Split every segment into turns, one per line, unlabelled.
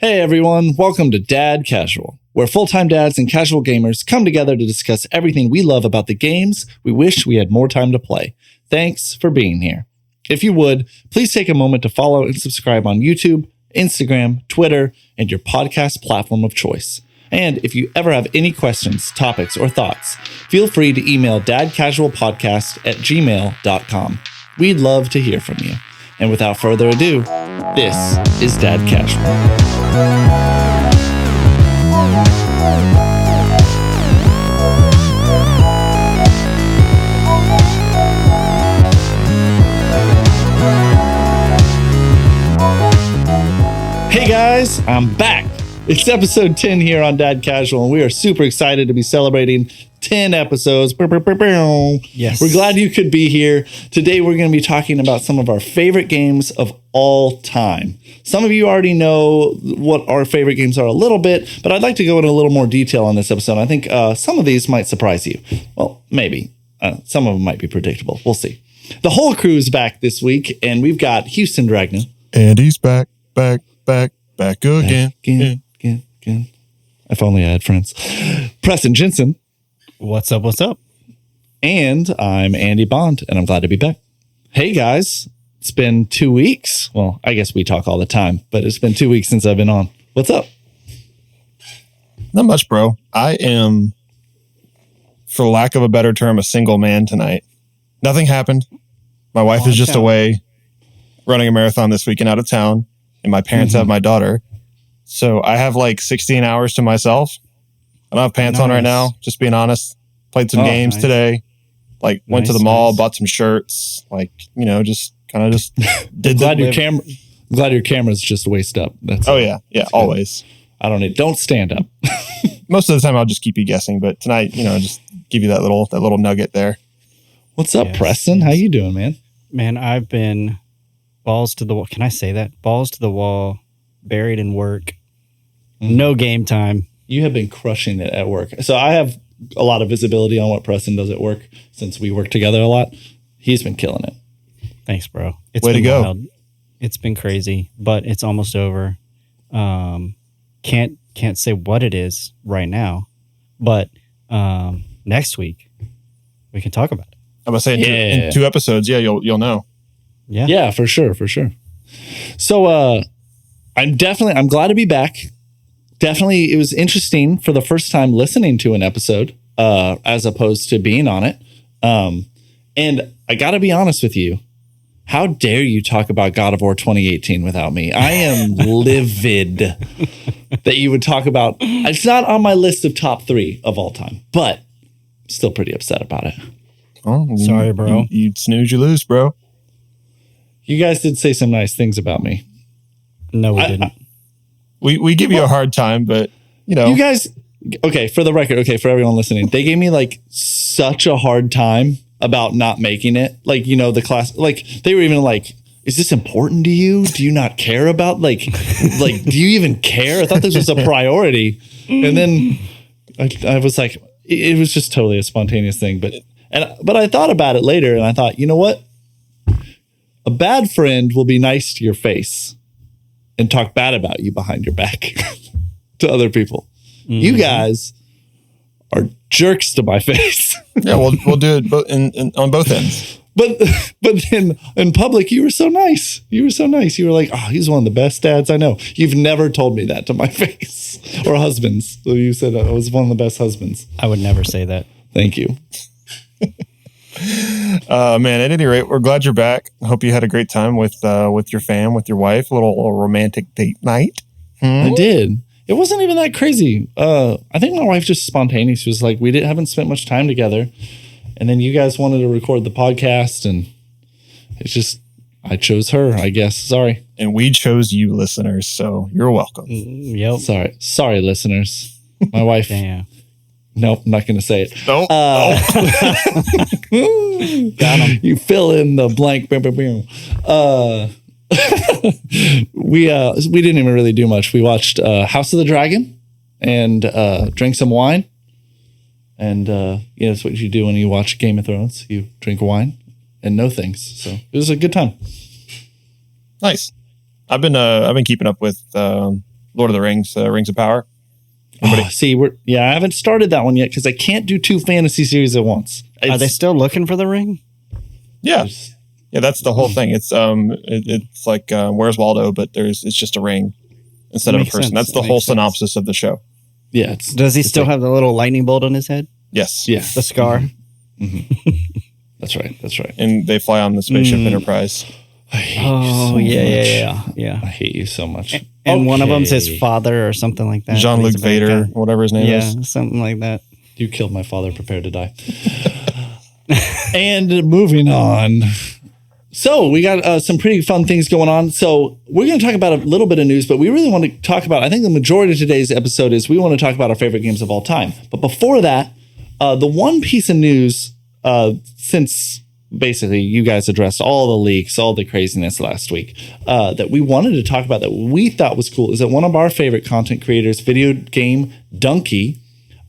Hey everyone, welcome to Dad Casual, where full-time dads and casual gamers come together to discuss everything we love about the games we wish we had more time to play. Thanks for being here. If you would, please take a moment to follow and subscribe on YouTube, Instagram, Twitter, and your podcast platform of choice. And if you ever have any questions, topics, or thoughts, feel free to email dadcasualpodcast@gmail.com. We'd love to hear from you. And without further ado, this is Dad Casual. Hey guys, I'm back. It's episode 10 here on Dad Casual, and we are super excited to be celebrating 10 episodes.
Yes.
We're glad you could be here. Today, we're going to be talking about some of our favorite games of all time. Some of you already know what our favorite games are a little bit, but I'd like to go into a little more detail on this episode. I think some of these might surprise you. Well, maybe. Some of them might be predictable. We'll see. The whole crew is back this week, and we've got Houston Dragna.
And he's back again.
Again. If only I had friends. Preston Jensen.
What's up?
And I'm Andy Bond, and I'm glad to be back. Hey, guys. It's been 2 weeks. Well, I guess we talk all the time, but it's been 2 weeks since I've been on. What's up?
Not much, bro. I am, for lack of a better term, a single man tonight. Nothing happened. My wife is just away running a marathon this weekend out of town, and my parents have my daughter. So I have like 16 hours to myself. I don't have pants on right now, just being honest. Played some games today. Like went to the mall, bought some shirts. Like, you know, just kind of just did
glad your camera's just waist up. That's
yeah, always.
I don't stand up.
Most of the time I'll just keep you guessing, but tonight, you know, just give you that little nugget there.
What's up, Preston? How you doing, man?
Man, I've been balls to the wall. Can I say that? Balls to the wall, buried in work. No game time.
You have been crushing it at work. So I have a lot of visibility on what Preston does at work since we work together a lot. He's been killing it.
Thanks, bro. It's
Way
been
to go.
wild. It's been crazy, but it's almost over. Can't say what it is right now, but next week we can talk about it.
I'm gonna say in two episodes. Yeah, you'll know.
Yeah, for sure. So I'm glad to be back. Definitely, it was interesting for the first time listening to an episode as opposed to being on it. And I got to be honest with you. How dare you talk about God of War 2018 without me? I am livid that you would talk about. It's not on my list of top 3 of all time, but still pretty upset about it.
Oh,
sorry, bro.
You snooze, you lose, bro.
You guys did say some nice things about me.
No, we didn't.
We give you a hard time, but you know.
You guys, for the record, for everyone listening, they gave me like such a hard time about not making it. Like, you know, the class, like they were even like, is this important to you? Do you not care about like, do you even care? I thought this was a priority. And then I was like, it was just totally a spontaneous thing. But I thought about it later and I thought, you know what? A bad friend will be nice to your face and talk bad about you behind your back to other people. Mm-hmm. You guys are jerks to my face.
Yeah, we'll do it on both ends.
But then in public, you were so nice. You were like, oh, he's one of the best dads I know. You've never told me that to my face. Or husbands. So you said I was one of the best husbands.
I would never say that.
Thank you.
Man, at any rate, we're glad you're back. I hope you had a great time with your fam, with your wife, a little romantic date night.
I did. It wasn't even that crazy. I think my wife just spontaneous. She was like, we haven't spent much time together. And then you guys wanted to record the podcast and it's just, I chose her, I guess. Sorry.
And we chose you, listeners. So you're welcome.
Yep.
Sorry, listeners. My wife.
Damn.
Nope, I'm not going to say it.
Nope.
Got him. You fill in the blank. We didn't even really do much. We watched House of the Dragon and drank some wine. And that's what you do when you watch Game of Thrones. You drink wine and know things. So it was a good time.
Nice. I've been keeping up with Lord of the Rings, Rings of Power.
See, I haven't started that one yet because I can't do 2 fantasy series at once.
Are they still looking for the ring?
Yeah. Yeah, that's the whole thing. It's it's like Where's Waldo, but it's just a ring instead of a person. That's the whole synopsis of the show.
Yeah.
Does he still have the little lightning bolt on his head?
Yes.
Yeah.
The scar.
That's right.
And they fly on the spaceship Enterprise.
I hate you so much.
Yeah.
I hate you so much.
And one of them's his father or something like that.
Jean-Luc Vader, whatever his name is.
Yeah, something like that.
You killed my father, prepare to die. And moving on. So we got some pretty fun things going on. So we're going to talk about a little bit of news, but we really want to talk about, I think the majority of today's episode is we want to talk about our favorite games of all time. But before that, the one piece of news, since basically you guys addressed all the leaks, all the craziness last week, that we wanted to talk about that we thought was cool is that one of our favorite content creators, video game Dunkey,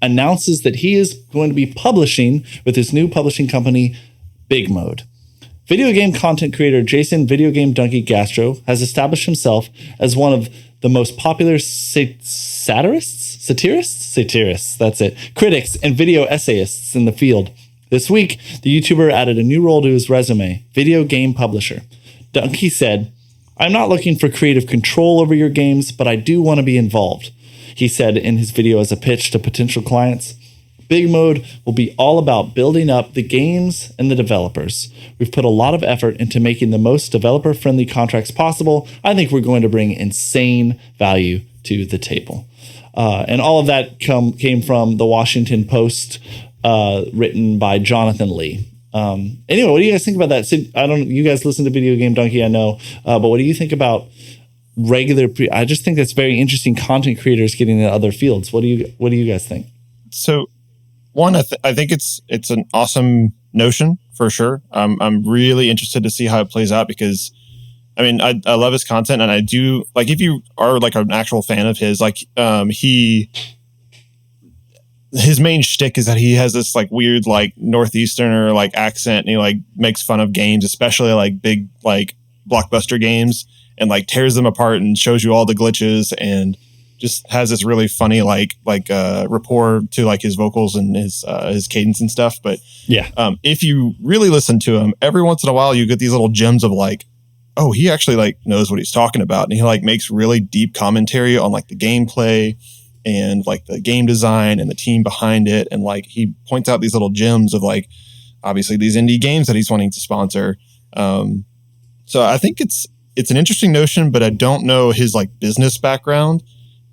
announces that he is going to be publishing with his new publishing company, BIGMODE. Video game content creator Jason Video Game Dunkey Gastro has established himself as one of the most popular satirists, that's it, critics and video essayists in the field. This week, the YouTuber added a new role to his resume, video game publisher. Dunkey said, "I'm not looking for creative control over your games, but I do want to be involved," he said in his video as a pitch to potential clients. BIGMODE will be all about building up the games and the developers. We've put a lot of effort into making the most developer-friendly contracts possible. I think we're going to bring insane value to the table. And all of that came from the Washington Post, written by Jonathan Lee. Anyway, what do you guys think about that? Sid, you guys listen to Video Game Dunkey, I know, but what do you think about I just think that's very interesting. Content creators getting into other fields. What do you guys think?
So, one, I think it's an awesome notion for sure. I'm really interested to see how it plays out because, I mean, I love his content and I do like if you are like an actual fan of his, like his main shtick is that he has this like weird like Northeasterner like accent and he like makes fun of games, especially like big like blockbuster games, and like tears them apart and shows you all the glitches and just has this really funny like rapport to like his vocals and his cadence and stuff. But
yeah,
if you really listen to him, every once in a while you get these little gems of like, oh, he actually like knows what he's talking about, and he like makes really deep commentary on like the gameplay and like the game design and the team behind it, and like he points out these little gems of like obviously these indie games that he's wanting to sponsor. So I think it's an interesting notion, but I don't know his like business background,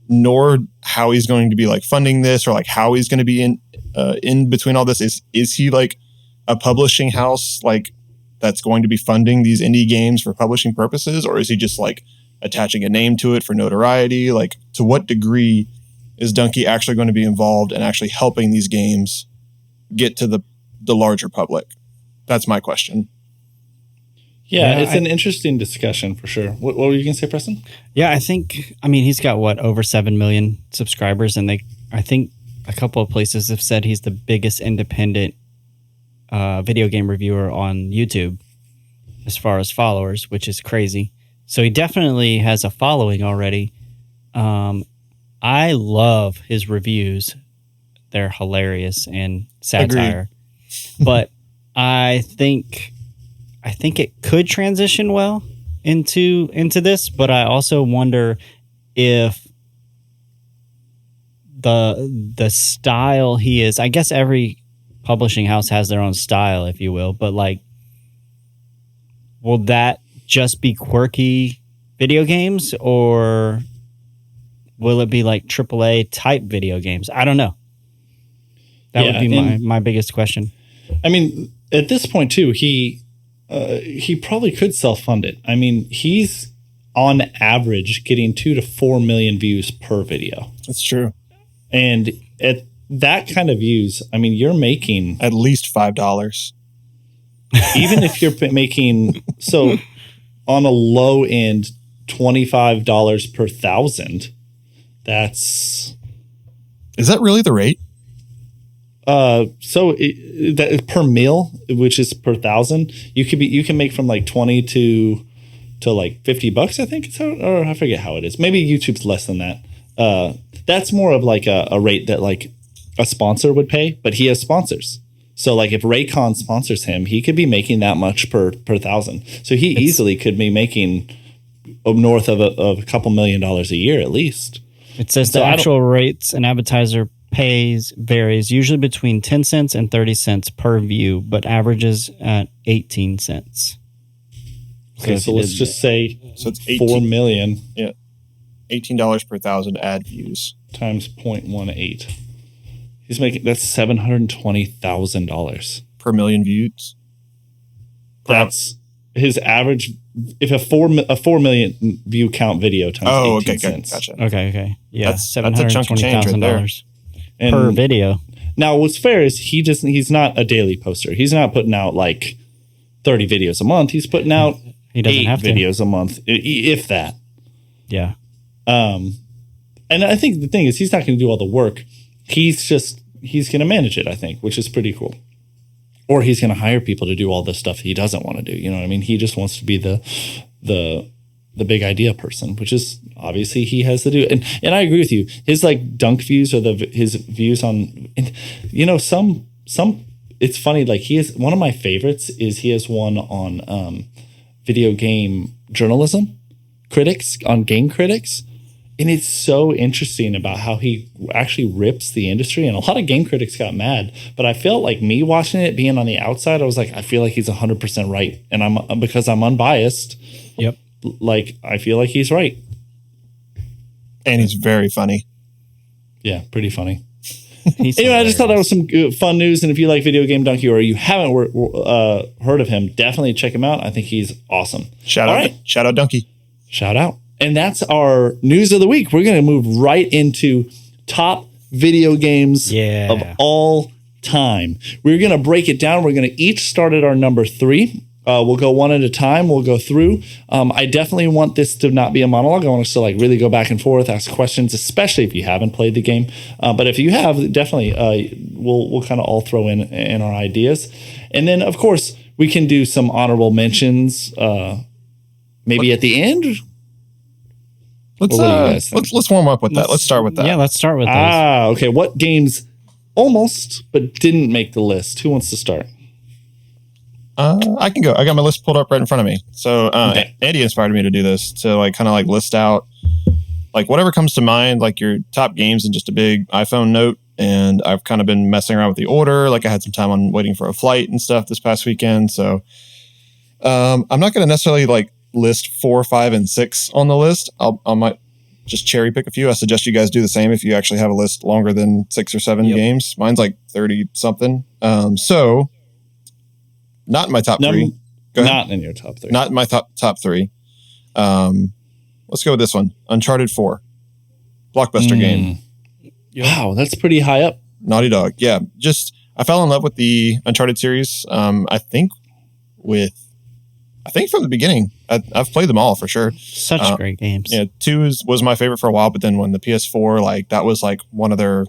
nor how he's going to be like funding this or like how he's going to be in between all this. Is he like a publishing house like that's going to be funding these indie games for publishing purposes, or is he just like attaching a name to it for notoriety? Like, to what degree is Dunkey actually going to be involved and actually helping these games get to the larger public? That's my question.
Yeah, it's an interesting discussion for sure. What were you going to say, Preston?
Yeah, I mean, he's got over 7 million subscribers, and I think a couple of places have said he's the biggest independent video game reviewer on YouTube as far as followers, which is crazy. So he definitely has a following already. I love his reviews. They're hilarious and satire. Agreed. But I think it could transition well into this, but I also wonder if the style he is, I guess every publishing house has their own style, if you will, but like, will that just be quirky video games, or will it be like AAA type video games? I don't know. That would be my biggest question.
I mean, at this point too, he probably could self-fund it. I mean, he's on average getting 2 to 4 million views per video.
That's true.
And at that kind of views, I mean, you're making
at least $5.
Even if you're making, so on a low end, $25 per 1,000,
is that really the rate?
So that per meal, which is per 1,000, you can make from like 20 to like $50, I think it's how, or I forget how it is. Maybe YouTube's less than that. That's more of like a rate that like a sponsor would pay, but he has sponsors. So like if Raycon sponsors him, he could be making that much per 1,000. So he easily could be making north of a couple $1 million a year at least.
It says the actual rates an advertiser pays varies usually between 10 cents and 30 cents per view, but averages at 18 cents.
Okay, so let's just say
it's
4 million.
Yeah. $18 per 1,000 ad views.
Times 0.18. He's making, that's $720,000
per million views.
That's his average. If a 4 million view count video times 18 cents.
Gotcha.
Okay. Yeah,
that's a chunk of change right there.
Per video.
Now, what's fair is he's not a daily poster. He's not putting out like 30 videos a month. He's putting out 8 videos a month, if that.
Yeah.
And I think the thing is, he's not going to do all the work. He's going to manage it, I think, which is pretty cool. Or he's going to hire people to do all the stuff he doesn't want to do. You know what I mean? He just wants to be the big idea person, which is obviously he has to do. And I agree with you. His like dunk views or his views on, some, it's funny. Like he is one of my favorites is he has one on video game journalism critics on Game Critics. And it's so interesting about how he actually rips the industry. And a lot of game critics got mad. But I felt like me watching it, being on the outside, I was like, I feel like he's 100% right. And because I'm unbiased.
Yep.
Like, I feel like he's right.
And he's very funny.
Yeah, pretty funny. Anyway, I just thought that was some fun news. And if you like Video Game Dunkey or you haven't heard of him, definitely check him out. I think he's awesome.
Shout out Dunkey.
Shout out. And that's our news of the week. We're going to move right into top video games of all time. We're going to break it down. We're going to each start at our number 3. We'll go one at a time. We'll go through. I definitely want this to not be a monologue. I want us to like really go back and forth, ask questions, especially if you haven't played the game. But if you have, definitely we'll kind of all throw in our ideas. And then, of course, we can do some honorable mentions maybe at the end.
Let's warm up with that. Let's start with that.
Yeah, let's start with that.
Okay. What games almost but didn't make the list? Who wants to start?
I can go. I got my list pulled up right in front of me. So Andy inspired me to do this to like kind of like list out like whatever comes to mind, like your top games in just a big iPhone note. And I've kind of been messing around with the order. Like I had some time on waiting for a flight and stuff this past weekend. So I'm not going to necessarily like list 4, 5, and 6 on the list. I might just cherry pick a few. I suggest you guys do the same if you actually have a list longer than 6 or 7 games. Mine's like 30 something. So not in my top 3.
Not in your top 3.
Not in my top 3. Let's go with this one. Uncharted 4. Blockbuster game.
Wow, that's pretty high up.
Naughty Dog. Yeah. I fell in love with the Uncharted series. I think from the beginning. I've played them all for sure.
Such great games.
Yeah, 2 was my favorite for a while, but then when the PS4, like that was like one of their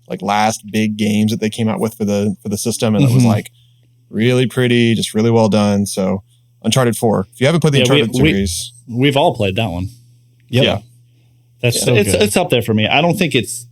like last big games that they came out with for the system, and it was like really pretty, just really well done. So Uncharted 4. If you haven't played the Uncharted series,
we've all played that one.
Yep.
Yeah,
that's so good. It's up there for me. I don't think it's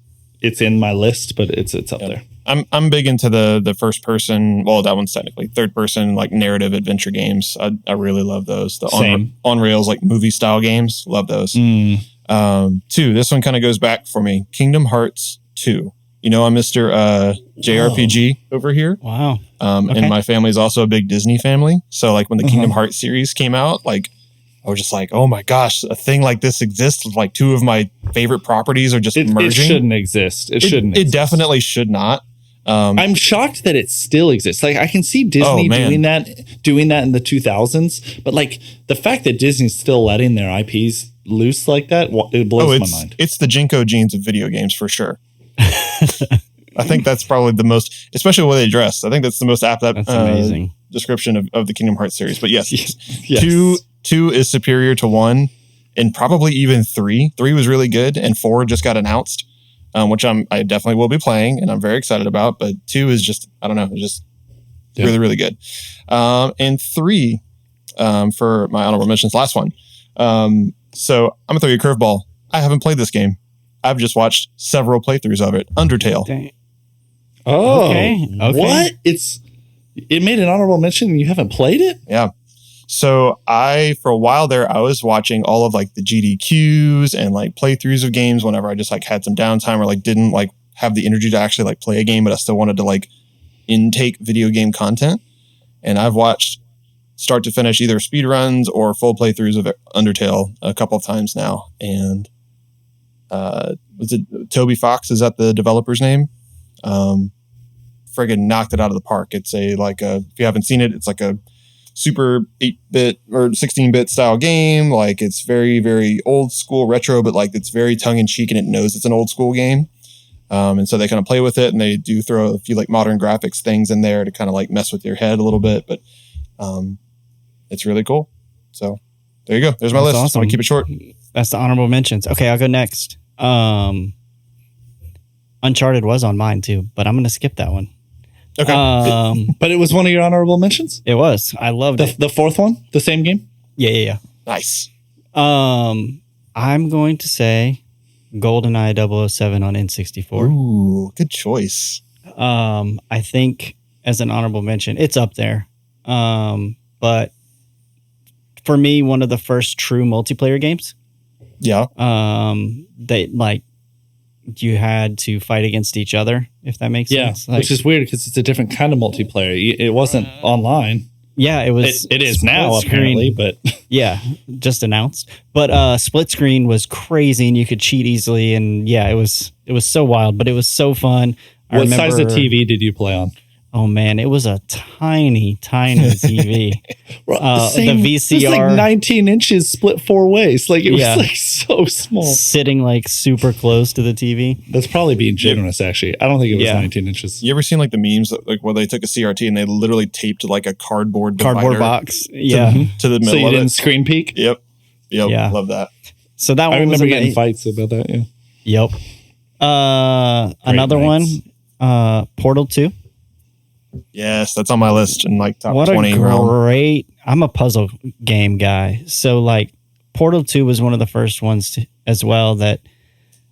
in my list, but it's up there.
I'm big into the first person. Well, that one's technically third person, like narrative adventure games. I really love those. The on rails like movie style games. Love those. 2. This one kind of goes back for me. Kingdom Hearts 2. I'm Mr. JRPG over here.
Wow.
And my family is also a big Disney family. So like when the Kingdom Hearts series came out, like I was just like, oh my gosh, a thing like this exists. Like 2 of my favorite properties are just merging. It
shouldn't exist.
It definitely should not.
I'm shocked that it still exists. Like I can see Disney doing that in the 2000s, but like the fact that Disney's still letting their IPs loose like that, it blows my mind.
It's the Jinko genes of video games for sure. I think that's probably the most, especially the way they dress. I think that's the most apt
amazing
description of the Kingdom Hearts series. But yes. 2 is superior to 1, and probably even 3. 3 was really good, and 4 just got announced. Which I definitely will be playing, and I'm very excited about. But 2 is just, I don't know, just really, really good. And 3, for my honorable mentions, last one. So I'm going to throw you a curveball. I haven't played this game. I've just watched several playthroughs of it. Undertale.
Dang.
Oh,
Okay.
what? It made an honorable mention and you haven't played it?
Yeah. So for a while there, I was watching all of like the GDQs and like playthroughs of games whenever I just like had some downtime or like didn't like have the energy to actually like play a game, but I still wanted to like intake video game content. And I've watched start to finish either speedruns or full playthroughs of Undertale a couple of times now. And was it Toby Fox? Is that the developer's name? Friggin' knocked it out of the park. It's if you haven't seen it, it's like a super 8-bit or 16-bit style game. Like it's very, very old school retro, but like it's very tongue in cheek and it knows it's an old school game. And so they kind of play with it and they do throw a few like modern graphics things in there to kind of like mess with your head a little bit, but it's really cool. So there you go. There's my list.
Awesome.
I'm gonna keep it short.
That's the honorable mentions. Okay, I'll go next. Uncharted was on mine too, but I'm going to skip that one.
Okay.
But it was one of your honorable mentions?
It was. I loved it.
The fourth one? The same game?
Yeah.
Nice.
I'm going to say GoldenEye 007 on N64.
Ooh, good choice.
I think as an honorable mention, it's up there. But for me, one of the first true multiplayer games.
Yeah.
They like you had to fight against each other, if that makes sense.
Which is weird because it's a different kind of multiplayer. It wasn't online.
Yeah, it was.
It is now apparently, but
yeah, just announced. But split screen was crazy, and you could cheat easily. And yeah, it was so wild, but it was so fun.
What size of TV did you play on?
Oh man, it was a tiny TV. The VCR,
it was like 19 inches split 4 ways. Like it was like so small,
sitting like super close to the TV.
That's probably being generous. Actually, I don't think it was 19 inches.
You ever seen like the memes like where they took a CRT and they literally taped like a cardboard
box, to
the middle.
So you
of
didn't
it?
screen peek?
Yep.
Yeah.
Love that.
So that one
I remember
was
getting fights about that.
Yeah. Yep. Another
nights.
one, Portal 2.
Yes, that's on my list in like top
What
20
a great! I'm a puzzle game guy, so like Portal 2 was one of the first ones as well that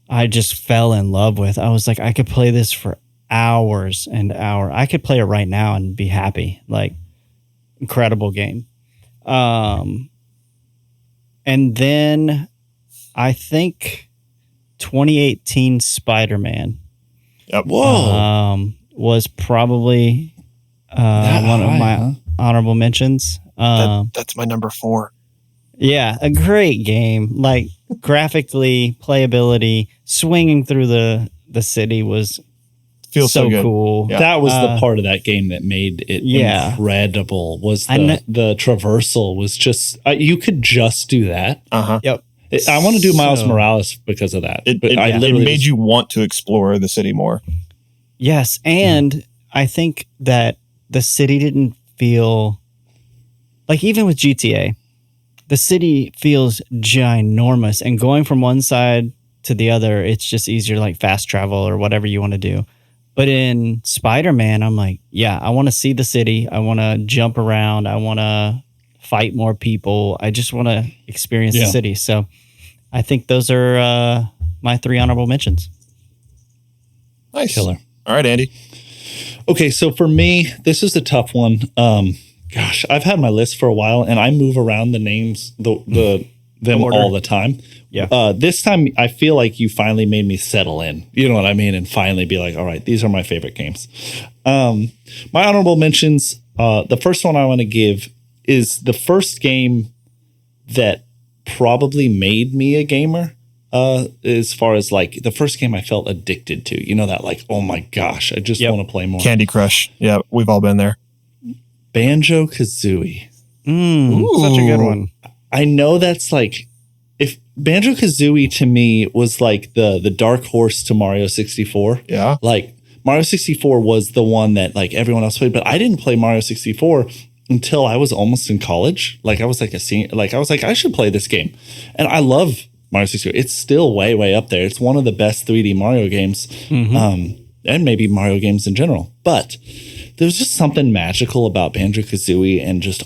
I just fell in love with. I was like, I could play this for hours and hours. I could play it right now and be happy. Like, incredible game. And then I think 2018 Spider-Man.
Yep.
Whoa.
Was probably one of my honorable mentions.
That's my number 4.
Yeah, a great game. Like graphically, playability, swinging through the city was
Feels so good.
cool.
Yeah.
That was the part of that game that made it incredible. Was the traversal was just you could just do that.
Yep.
I want to do Miles Morales because of that.
It made you want to explore the city more.
Yes, and I think that the city didn't feel like, even with GTA, the city feels ginormous, and going from one side to the other, it's just easier, like fast travel or whatever you want to do. But in Spider-Man, I'm like, yeah, I want to see the city. I want to jump around. I want to fight more people. I just want to experience the city. So I think those are my 3 honorable mentions.
Nice.
Killer.
All right, Andy.
Okay, so for me, this is a tough one. Gosh, I've had my list for a while, and I move around the names, them all the time.
Yeah.
This time, I feel like you finally made me settle in. You know what I mean? And finally be like, all right, these are my favorite games. My honorable mentions, the first one I want to give is the first game that probably made me a gamer. As far as like the first game I felt addicted to, you know, that like, oh my gosh, I just want to play more.
Candy Crush. Yeah, we've all been there.
Banjo-Kazooie.
Such a good one.
I know that's like, if Banjo-Kazooie to me was like the dark horse to Mario 64.
Yeah.
Like Mario 64 was the one that like everyone else played, but I didn't play Mario 64 until I was almost in college. Like I was like a senior, like I was like, I should play this game. And I love Mario 64. It's still way, way up there. It's one of the best 3D Mario games, and maybe Mario games in general. But there's just something magical about Banjo-Kazooie and just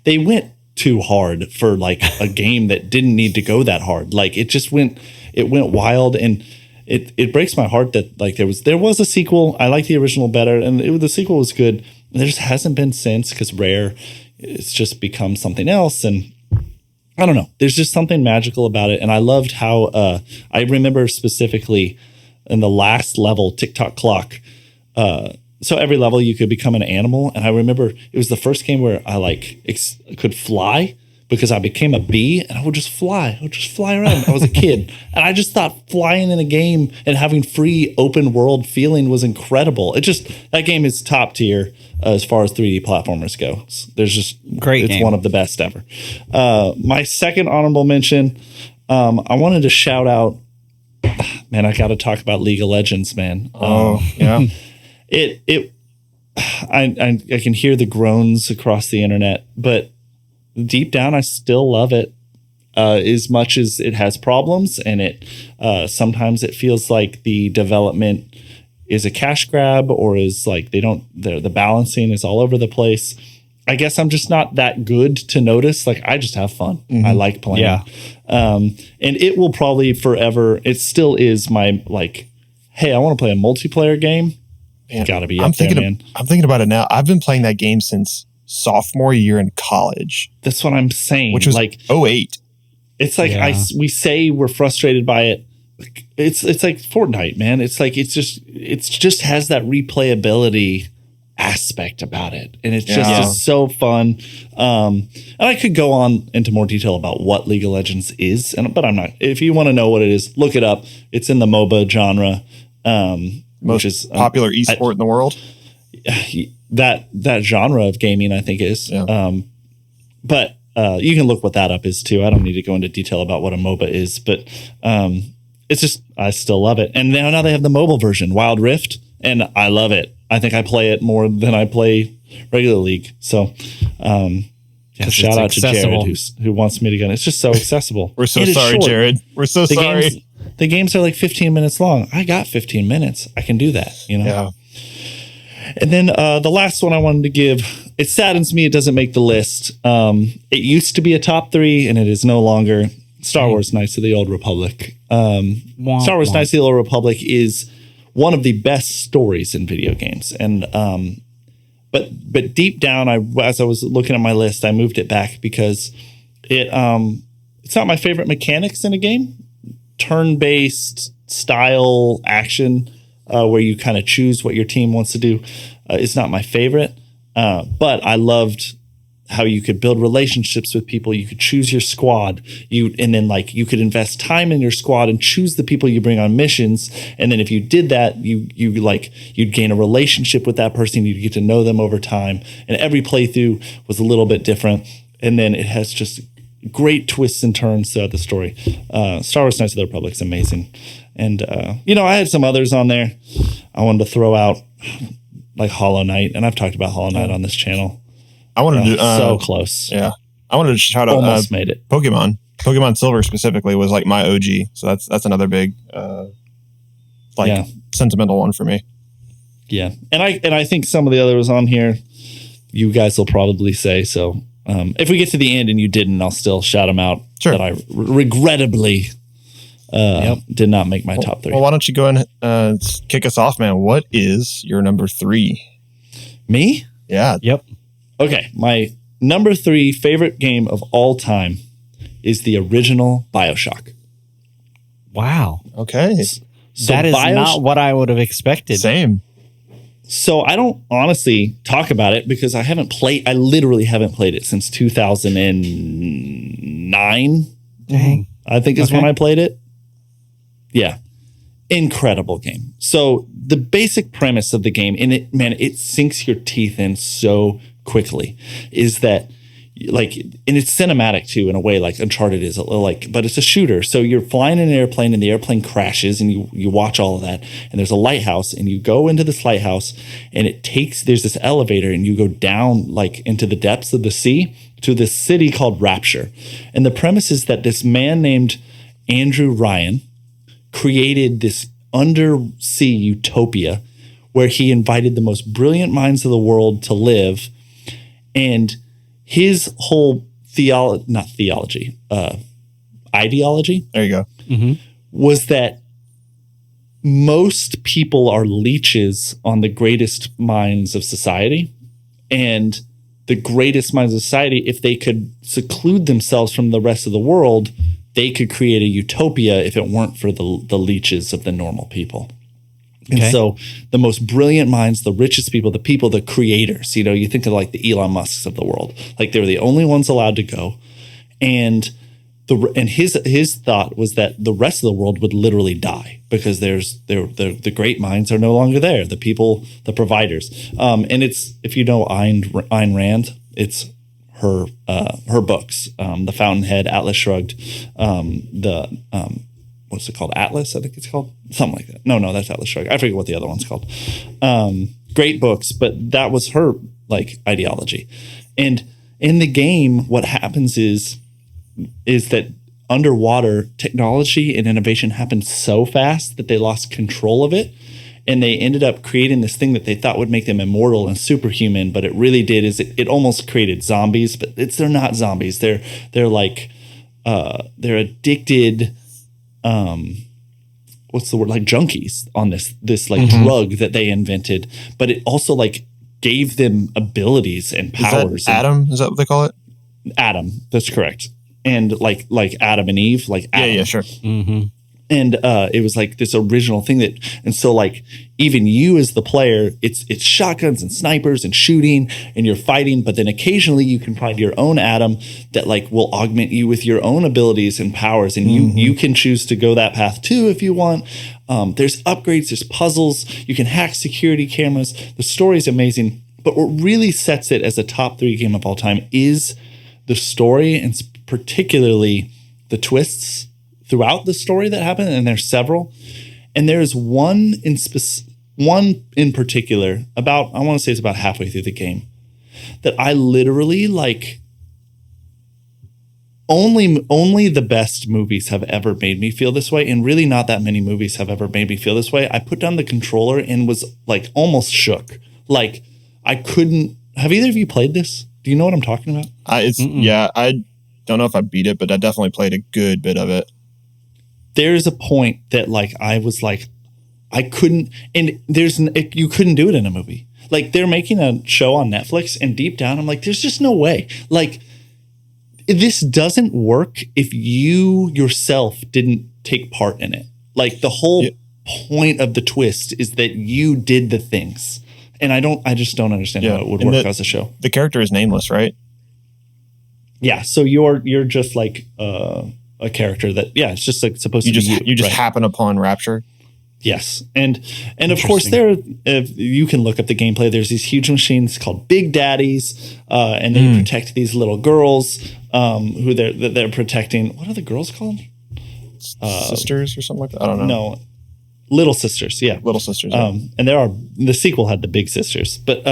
they went too hard for like a game that didn't need to go that hard. Like it just went, it went wild, and it breaks my heart that like there was a sequel. I like the original better, and the sequel was good. There just hasn't been since, because Rare, it's just become something else, and I don't know. There's just something magical about it, and I loved how I remember specifically in the last level, TikTok clock. So every level you could become an animal, and I remember it was the first game where I like could fly, because I became a bee and I would just fly. I would just fly around. I was a kid, and I just thought flying in a game and having free open world feeling was incredible. That game is top tier as far as 3D platformers go. There's just
Great
It's
game.
one of the best ever. My second honorable mention, I wanted to shout out. Man, I got to talk about League of Legends, man.
Yeah.
I can hear the groans across the internet, but deep down, I still love it. As much as it has problems, and sometimes it feels like the development is a cash grab, or is like the balancing is all over the place. I guess I'm just not that good to notice. Like, I just have fun. I like playing.
Yeah.
And it will probably forever. It still is my like, hey, I want to play a multiplayer game. Got to be up there, man.
I'm thinking about it now. I've been playing that game since sophomore year in college.
That's what I'm saying.
Which was
like
'08.
It's like we say we're frustrated by it. It's like Fortnite, man. It's like it just has that replayability aspect about it, and it's just so fun. And I could go on into more detail about what League of Legends is, but I'm not. If you want to know what it is, look it up. It's in the MOBA genre,
Most
which is
popular esport in the world.
That genre of gaming, I think, is.
Yeah.
But you can look what that up is too. I don't need to go into detail about what a MOBA is, but it's just, I still love it. And now they have the mobile version, Wild Rift, and I love it. I think I play it more than I play regular League. So shout out to Jared who wants me to get it. It's just so accessible.
We're so sorry, Jared. We're so sorry.
The games are like 15 minutes long. I got 15 minutes. I can do that,
Yeah.
And then the last one I wanted to give, it saddens me it doesn't make the list. It used to be a top 3, and it is no longer. Star Wars Knights of the Old Republic. Star Wars Knights of the Old Republic is one of the best stories in video games. And but deep down, as I was looking at my list, I moved it back because it's not my favorite mechanics in a game. Turn-based style action, where you kind of choose what your team wants to do, is not my favorite. But I loved how you could build relationships with people. You could choose your squad. And then you could invest time in your squad and choose the people you bring on missions. And then if you did that, you'd gain a relationship with that person. You'd get to know them over time. And every playthrough was a little bit different. And then it has just great twists and turns throughout the story. Star Wars Knights of the Republic is amazing. And, I had some others on there. I wanted to throw out like Hollow Knight, and I've talked about Hollow Knight on this channel.
I wanted to
so close.
Yeah. I wanted to shout out
almost made it.
Pokemon. Pokemon Silver specifically was like my OG. So that's another big sentimental one for me.
Yeah. And I think some of the others on here, you guys will probably say so. If we get to the end and you didn't, I'll still shout them out.
Sure.
But I regrettably did not make my top 3.
Well, why don't you go and kick us off, man? What is your number 3?
Me?
Yeah.
Yep.
Okay. My number 3 favorite game of all time is the original BioShock.
Wow.
Okay.
So
that is not what I would have expected.
Same.
So I don't honestly talk about it because I literally haven't played it since 2009.
Dang.
I think is when I played it. Yeah. Incredible game. So the basic premise of the game, and it sinks your teeth in so quickly, is that and it's cinematic too in a way like Uncharted is, but it's a shooter. So you're flying in an airplane and the airplane crashes and you watch all of that, and there's a lighthouse and you go into this lighthouse and there's this elevator and you go down into the depths of the sea to this city called Rapture. And the premise is that this man named Andrew Ryan created this undersea utopia where he invited the most brilliant minds of the world to live, and his whole ideology
There you go.
was that most people are leeches on the greatest minds of society. And the greatest minds of society, if they could seclude themselves from the rest of the world, they could create a utopia if it weren't for the leeches of the normal people. And so the most brilliant minds, the richest people, the creators, you think of like the Elon Musks of the world, like they were the only ones allowed to go. And his thought was that the rest of the world would literally die because the great minds are no longer there. The people, the providers. And it's, if you know Ayn Rand, it's her books, The Fountainhead, Atlas Shrugged, what's it called? Atlas, I think it's called. Something like that. No, that's Atlas Shrugged. I forget what the other one's called. Great books, but that was her like ideology. And in the game, what happens is that underwater technology and innovation happened so fast that they lost control of it. And they ended up creating this thing that they thought would make them immortal and superhuman. But it really did is it almost created zombies, but they're not zombies. They're like, they're addicted, what's the word? Like junkies on this like drug that they invented. But it also like gave them abilities and powers.
Is that Adam? Is that what they call it?
Adam. That's correct. And like Adam and Eve, like Adam.
Yeah, sure.
Mm-hmm.
And it was like this original thing and so like even you as the player, it's shotguns and snipers and shooting and you're fighting, but then occasionally you can find your own Adam that like will augment you with your own abilities and powers, and you can choose to go that path too if you want. There's upgrades, there's puzzles, you can hack security cameras. The story is amazing, but what really sets it as a top 3 game of all time is the story, and particularly the twists throughout the story that happen, and there's several. And there's one in particular, about, I want to say it's about halfway through the game, that I literally like, only the best movies have ever made me feel this way, and really not that many movies have ever made me feel this way. I put down the controller and was like almost shook. Like I couldn't, have either of you played this? Do you know what I'm talking about?
Yeah, I don't know if I beat it, but I definitely played a good bit of it.
There's a point that like I was like, I couldn't, and you couldn't do it in a movie. Like they're making a show on Netflix, and deep down I'm like, there's just no way. Like this doesn't work if you yourself didn't take part in it. Like the whole point of the twist is that you did the things, and I just don't understand how it would work as a show.
The character is nameless, right?
Yeah, so you're just like a character that it's just like supposed to be
you just happen upon Rapture.
Yes, and of course if you can look up the gameplay. There's these huge machines called Big Daddies, and they protect these little girls who they're protecting. What are the girls called?
Sisters or something like that. I don't know.
No, Little Sisters. Yeah,
Little Sisters. Yeah.
And the sequel had the Big Sisters, but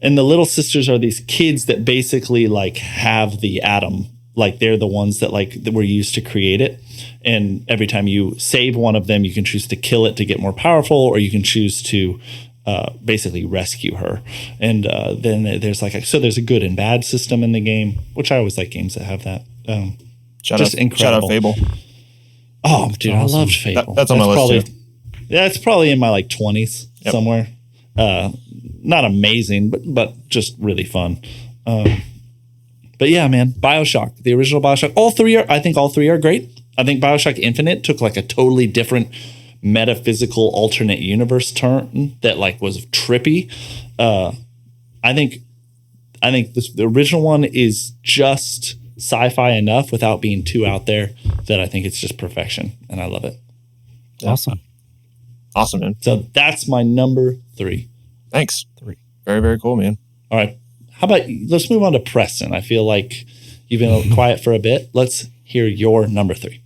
and the Little Sisters are these kids that basically like have the atom. Like they're the ones that were used to create it. And every time you save one of them, you can choose to kill it to get more powerful, or you can choose to basically rescue her. And then there's there's a good and bad system in the game, which I always like games that have that. Incredible.
Shout out Fable.
Oh, dude, awesome. I loved Fable.
That's on my list too.
Yeah, it's probably in my 20s somewhere. Not amazing, but just really fun. But yeah, man, BioShock, the original BioShock, I think all three are great. I think BioShock Infinite took like a totally different metaphysical alternate universe turn that like was trippy. I think the original one is just sci-fi enough without being too out there that I think it's just perfection, and I love it.
Awesome,
man.
So that's my number 3.
Thanks. 3. Very, very cool, man.
All right. How about let's move on to Preston? I feel like you've been quiet for a bit. Let's hear your number 3.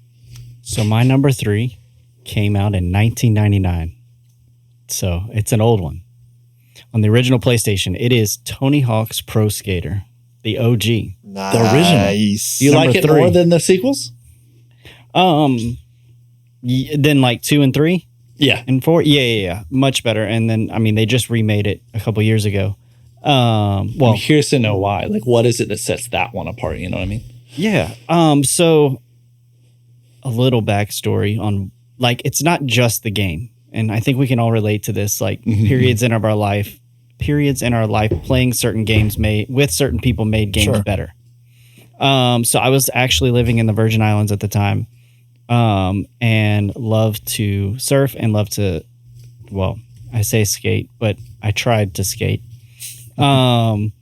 So my number 3 came out in 1999. So it's an old one. On the original PlayStation, it is Tony Hawk's Pro Skater, the OG.
Nice.
The original. You
Number
like it
3.
more than the sequels?
Then like 2 and 3?
Yeah.
And 4? Yeah. Much better. And then, I mean, they just remade it a couple years ago.
I'm curious to know why. Like, what is it that sets that one apart? You know what I mean?
Yeah. So a little backstory on, like, it's not just the game. And I think we can all relate to this, like periods in our life playing certain games with certain people made games better. So I was actually living in the Virgin Islands at the time, and loved to surf and loved to, well, I say skate, but I tried to skate. And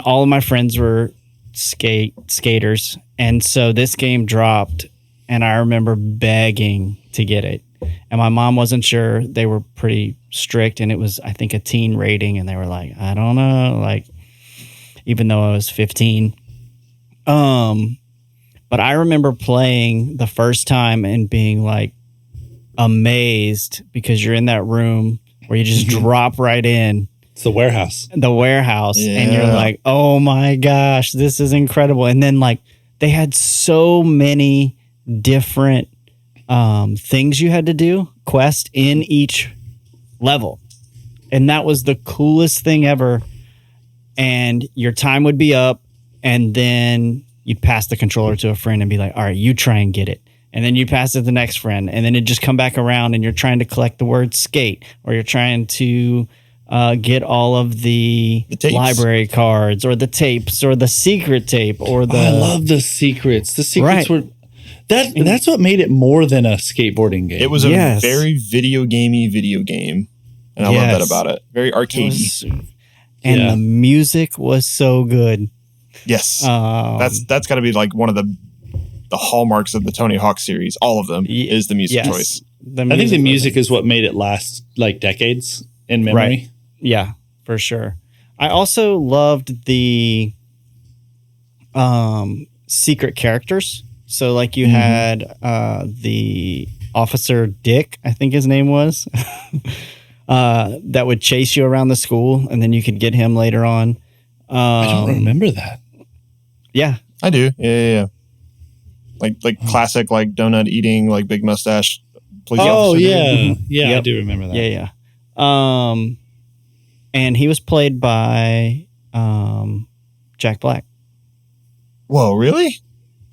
all of my friends were skaters. And so this game dropped, and I remember begging to get it. And my mom wasn't sure. They were pretty strict, and it was, I think, a teen rating, and they were like, I don't know, like, even though I was 15. But I remember playing the first time and being like amazed, because you're in that room where you just drop right in.
It's the warehouse.
And you're like, oh my gosh, this is incredible. And then, like, they had so many different things you had to do, quest in each level. And that was the coolest thing ever. And your time would be up, and then you'd pass the controller to a friend and be like, all right, you try and get it. And then you pass it to the next friend, and then it just come back around, and you're trying to collect the word skate, or you're trying to get all of the library cards, or the tapes, or the secret tape, or the...
I love the secrets. The secrets were... That's what made it more than a skateboarding game.
It was a very video game. And I love that about it. Very arcadey.
And the music was so good.
Yes. That's got to be like one of the hallmarks of the Tony Hawk series. All of them is the music choice.
I think the music is what made it last like decades in memory.
Right. Yeah, for sure. I also loved the secret characters. So, like, you had the Officer Dick, I think his name was, that would chase you around the school, and then you could get him later on.
I don't remember that.
Yeah.
I do. Yeah. Like classic, like donut eating, like big mustache.
Oh, yeah. Yeah, I do remember that.
Yeah. And he was played by Jack Black.
Whoa, really?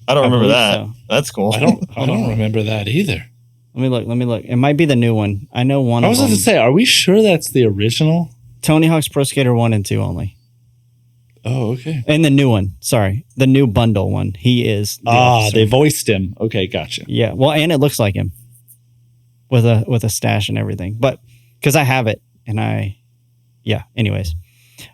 I don't remember that.
So.
That's cool.
I don't remember that either.
Let me look. It might be the new one. I know one. I was
going to say, are we sure that's the original?
Tony Hawk's Pro Skater 1 and 2 only.
Oh, okay.
And the new one. Sorry. The new bundle one. He is.
They voiced him. Okay, gotcha.
Yeah. Well, and it looks like him with a stash and everything. But because I have it, and anyways.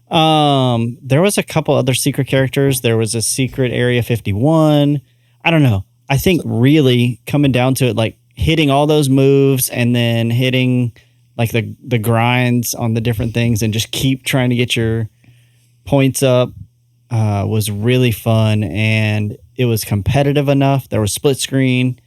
There was a couple other secret characters. There was a secret Area 51. I don't know. I think really coming down to it, like hitting all those moves and then hitting like the grinds on the different things and just keep trying to get your points up was really fun, and it was competitive enough. There was split screen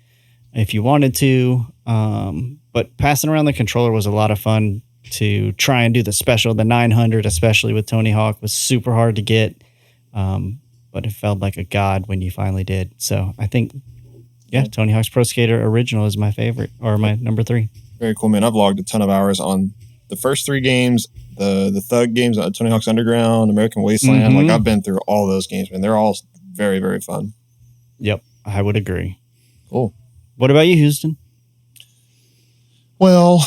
if you wanted to, but passing around the controller was a lot of fun. To try and do the special, the 900, especially with Tony Hawk, was super hard to get, but it felt like a god when you finally did. So I think, Tony Hawk's Pro Skater Original is my favorite, or my number 3.
Very cool, man. I've logged a ton of hours on the first 3 games, the Thug games, Tony Hawk's Underground, American Wasteland. Like, I've been through all those games, man. They're all very, very fun.
Yep, I would agree.
Cool.
What about you, Houston?
Well,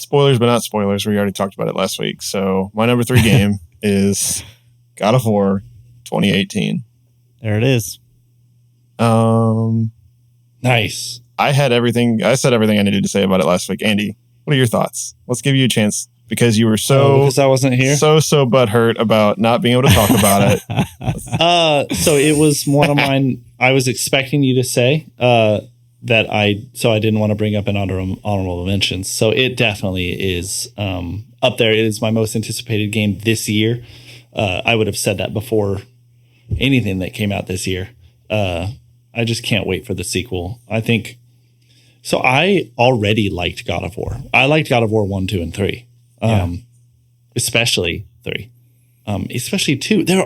spoilers, but not spoilers. We already talked about it last week. So my number 3 game is God of War 2018.
There it is.
Nice.
I said everything I needed to say about it last week. Andy, what are your thoughts? Let's give you a chance, because you were because
I wasn't here.
So butthurt about not being able to talk about it.
So it was one of mine. I was expecting you to say I didn't want to bring up an honorable mentions. So it definitely is up there. It is my most anticipated game this year. I would have said that before anything that came out this year. I just can't wait for the sequel. I think so. I already liked God of War. I liked God of War 1, 2, and 3. Especially 3. Especially 2. They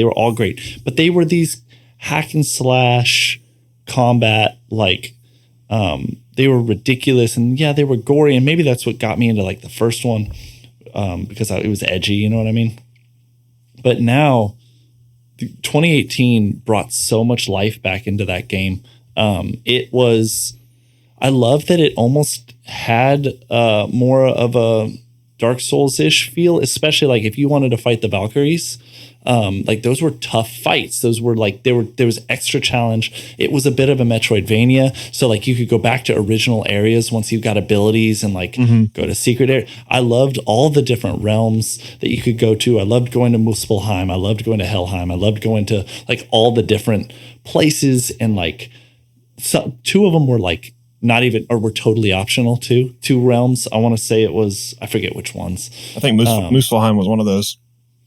were all great, but they were these hack and slash combat, like they were ridiculous, and they were gory, and maybe that's what got me into like the first one, because it was edgy, you know what I mean? But now 2018 brought so much life back into that game. I love that it almost had more of a Dark Souls-ish feel, especially like if you wanted to fight the Valkyries. Like those were tough fights. Those were like there was extra challenge. It was a bit of a Metroidvania, so like you could go back to original areas once you got abilities and like go to secret area. I loved all the different realms that you could go to. I loved going to Muspelheim. I loved going to Helheim. I loved going to like all the different places, and like two of them were like not even, or were totally optional too. Two realms. I want to say it was, I forget which ones.
I think Muspelheim was one of those.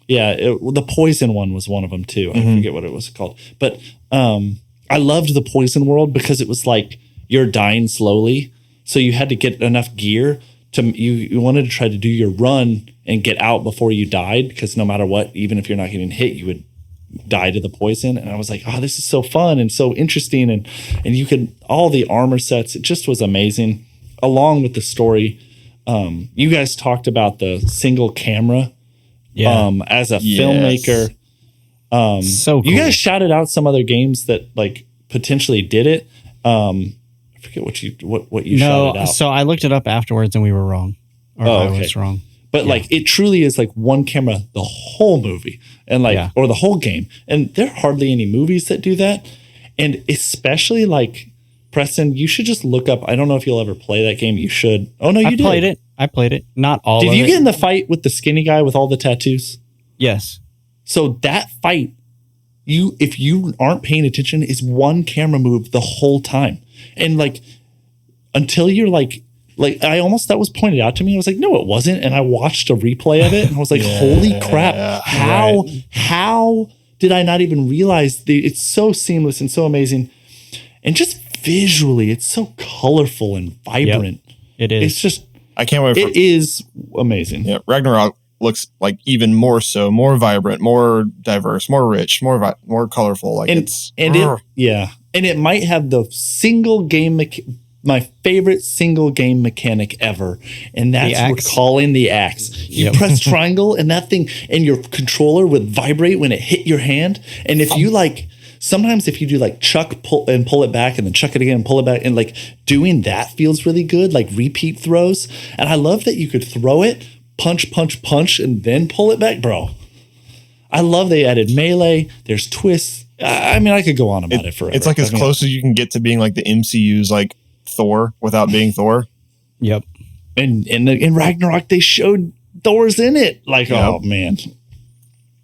Yeah, the poison one was one of them too. I forget what it was called. But I loved the poison world because it was like you're dying slowly. So you had to get enough gear to, you wanted to try to do your run and get out before you died, because no matter what, even if you're not getting hit, you would die to the poison. And I was like, oh, this is so fun and so interesting. And you could, all the armor sets, it just was amazing. Along with the story, you guys talked about the single camera.
Yeah.
As a filmmaker,
so cool.
You guys shouted out some other games that like potentially did it. I forget what you shouted out.
So I looked it up afterwards and we were wrong. I was wrong.
But like it truly is like one camera the whole movie, and like or the whole game. And there are hardly any movies that do that. And especially like Preston, you should just look up. I don't know if you'll ever play that game. You should. Oh no, you did.
I played it. Not all
Did
of
you
it.
get in the fight with the skinny guy with all the tattoos?
Yes.
So that fight, if you aren't paying attention, is one camera move the whole time. And like until you're like that was pointed out to me. I was like, no, it wasn't. And I watched a replay of it and I was like, holy crap. How did I not even realize it's so seamless and so amazing. And just visually, it's so colorful and vibrant.
Yep, it is.
It's just,
I can't wait.
It is amazing.
Yeah, Ragnarok looks like even more so, more vibrant, more diverse, more rich, more colorful. Like
and it might have the single game, my favorite single game mechanic ever, and that's recalling the axe. You press triangle, and that thing, and your controller would vibrate when it hit your hand. And if you like. Sometimes if you do like chuck, pull, and pull it back and then chuck it again and pull it back, and like doing that feels really good, like repeat throws. And I love that you could throw it, punch, and then pull it back, bro. I love they added melee. There's twists. I mean, I could go on about it forever.
It's like as close as you can get to being like the MCU's like Thor without being Thor.
Yep.
And in Ragnarok, they showed Thor's in it. Like, oh man.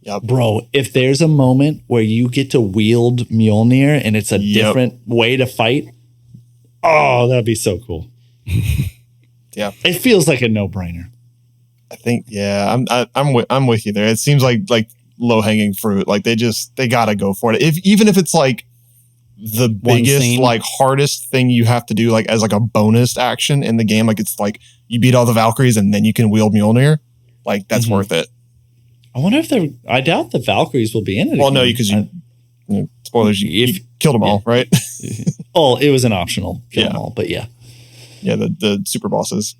Yep.
Bro, if there's a moment where you get to wield Mjolnir and it's a different way to fight, oh, that'd be so cool.
Yeah.
It feels like a no-brainer.
I think, I'm with you there. It seems like low-hanging fruit. Like they gotta go for it. Even if it's like the biggest, like hardest thing you have to do, like as like a bonus action in the game, like it's like you beat all the Valkyries and then you can wield Mjolnir. Like that's worth it. I
wonder if I doubt the Valkyries will be in it.
Well, no, because spoilers, you killed them all, right?
Oh, it was an optional kill them all, but yeah.
Yeah, the super bosses.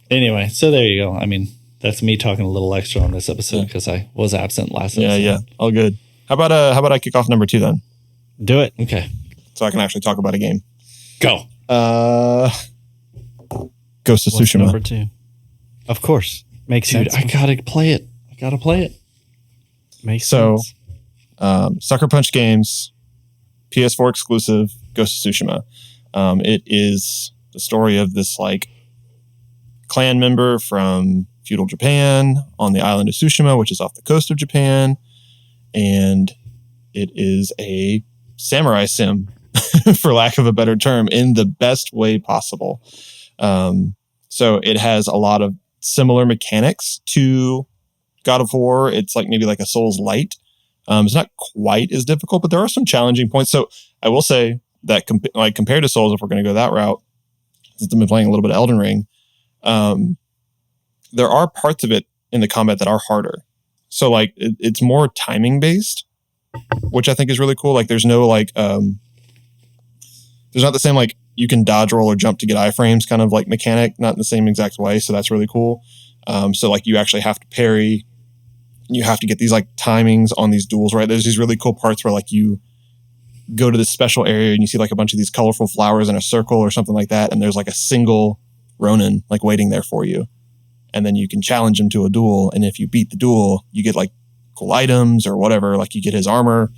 Anyway, so there you go. I mean, that's me talking a little extra on this episode because I was absent last episode.
Yeah, all good. How about I kick off number 2 then?
Do it.
Okay.
So I can actually talk about a game.
Go.
Ghost of Tsushima.
Number 2. Of course. Makes sense.
I gotta play it.
Makes sense.
Sucker Punch Games, PS4 exclusive, Ghost of Tsushima. It is the story of this like clan member from feudal Japan on the island of Tsushima, which is off the coast of Japan, and it is a samurai sim, for lack of a better term, in the best way possible. So it has a lot of similar mechanics to God of War. It's like maybe like a Souls light. It's not quite as difficult, but there are some challenging points. So I will say that compared to Souls, if we're going to go that route, since I've been playing a little bit of Elden Ring, there are parts of it in the combat that are harder. So like it's more timing based, which I think is really cool. Like there's no like, there's not the same like you can dodge, roll, or jump to get iframes kind of like mechanic, not in the same exact way. So that's really cool. So like you actually have to parry. You have to get these like timings on these duels, right? There's these really cool parts where like you go to this special area and you see like a bunch of these colorful flowers in a circle or something like that. And there's like a single Ronin like waiting there for you. And then you can challenge him to a duel. And if you beat the duel, you get like cool items or whatever, like you get his armor.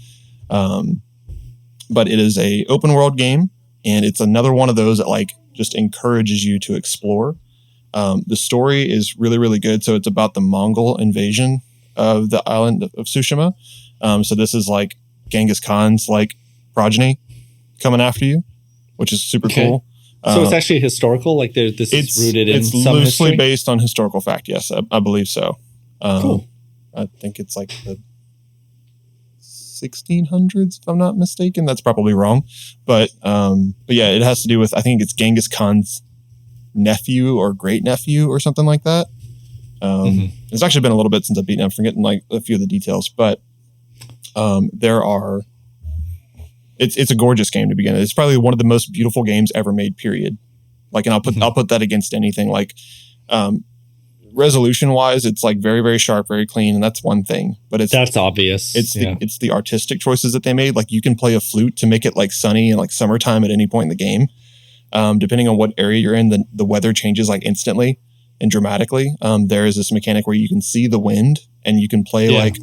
But it is a open world game, and it's another one of those that like just encourages you to explore. The story is really, really good. So it's about the Mongol invasion of the island of Tsushima. So this is like Genghis Khan's like progeny coming after you, which is super cool.
So it's actually historical. Like this is rooted in some
loosely
history?
based on historical fact. Yes, I believe so.
Cool.
I think it's like the 1600s, if I'm not mistaken. That's probably wrong, but yeah, it has to do with, I think it's Genghis Khan's nephew or great nephew or something like that. It's actually been a little bit since I've beaten. I'm forgetting like a few of the details, but it's a gorgeous game to begin with. It's probably one of the most beautiful games ever made, period. Like, and I'll put that against anything. Like, resolution wise, it's like very, very sharp, very clean. And that's one thing, but that's
obvious.
It's the artistic choices that they made. Like you can play a flute to make it like sunny and like summertime at any point in the game. Depending on what area you're in, the weather changes like instantly and dramatically. There is this mechanic where you can see the wind and you can play like,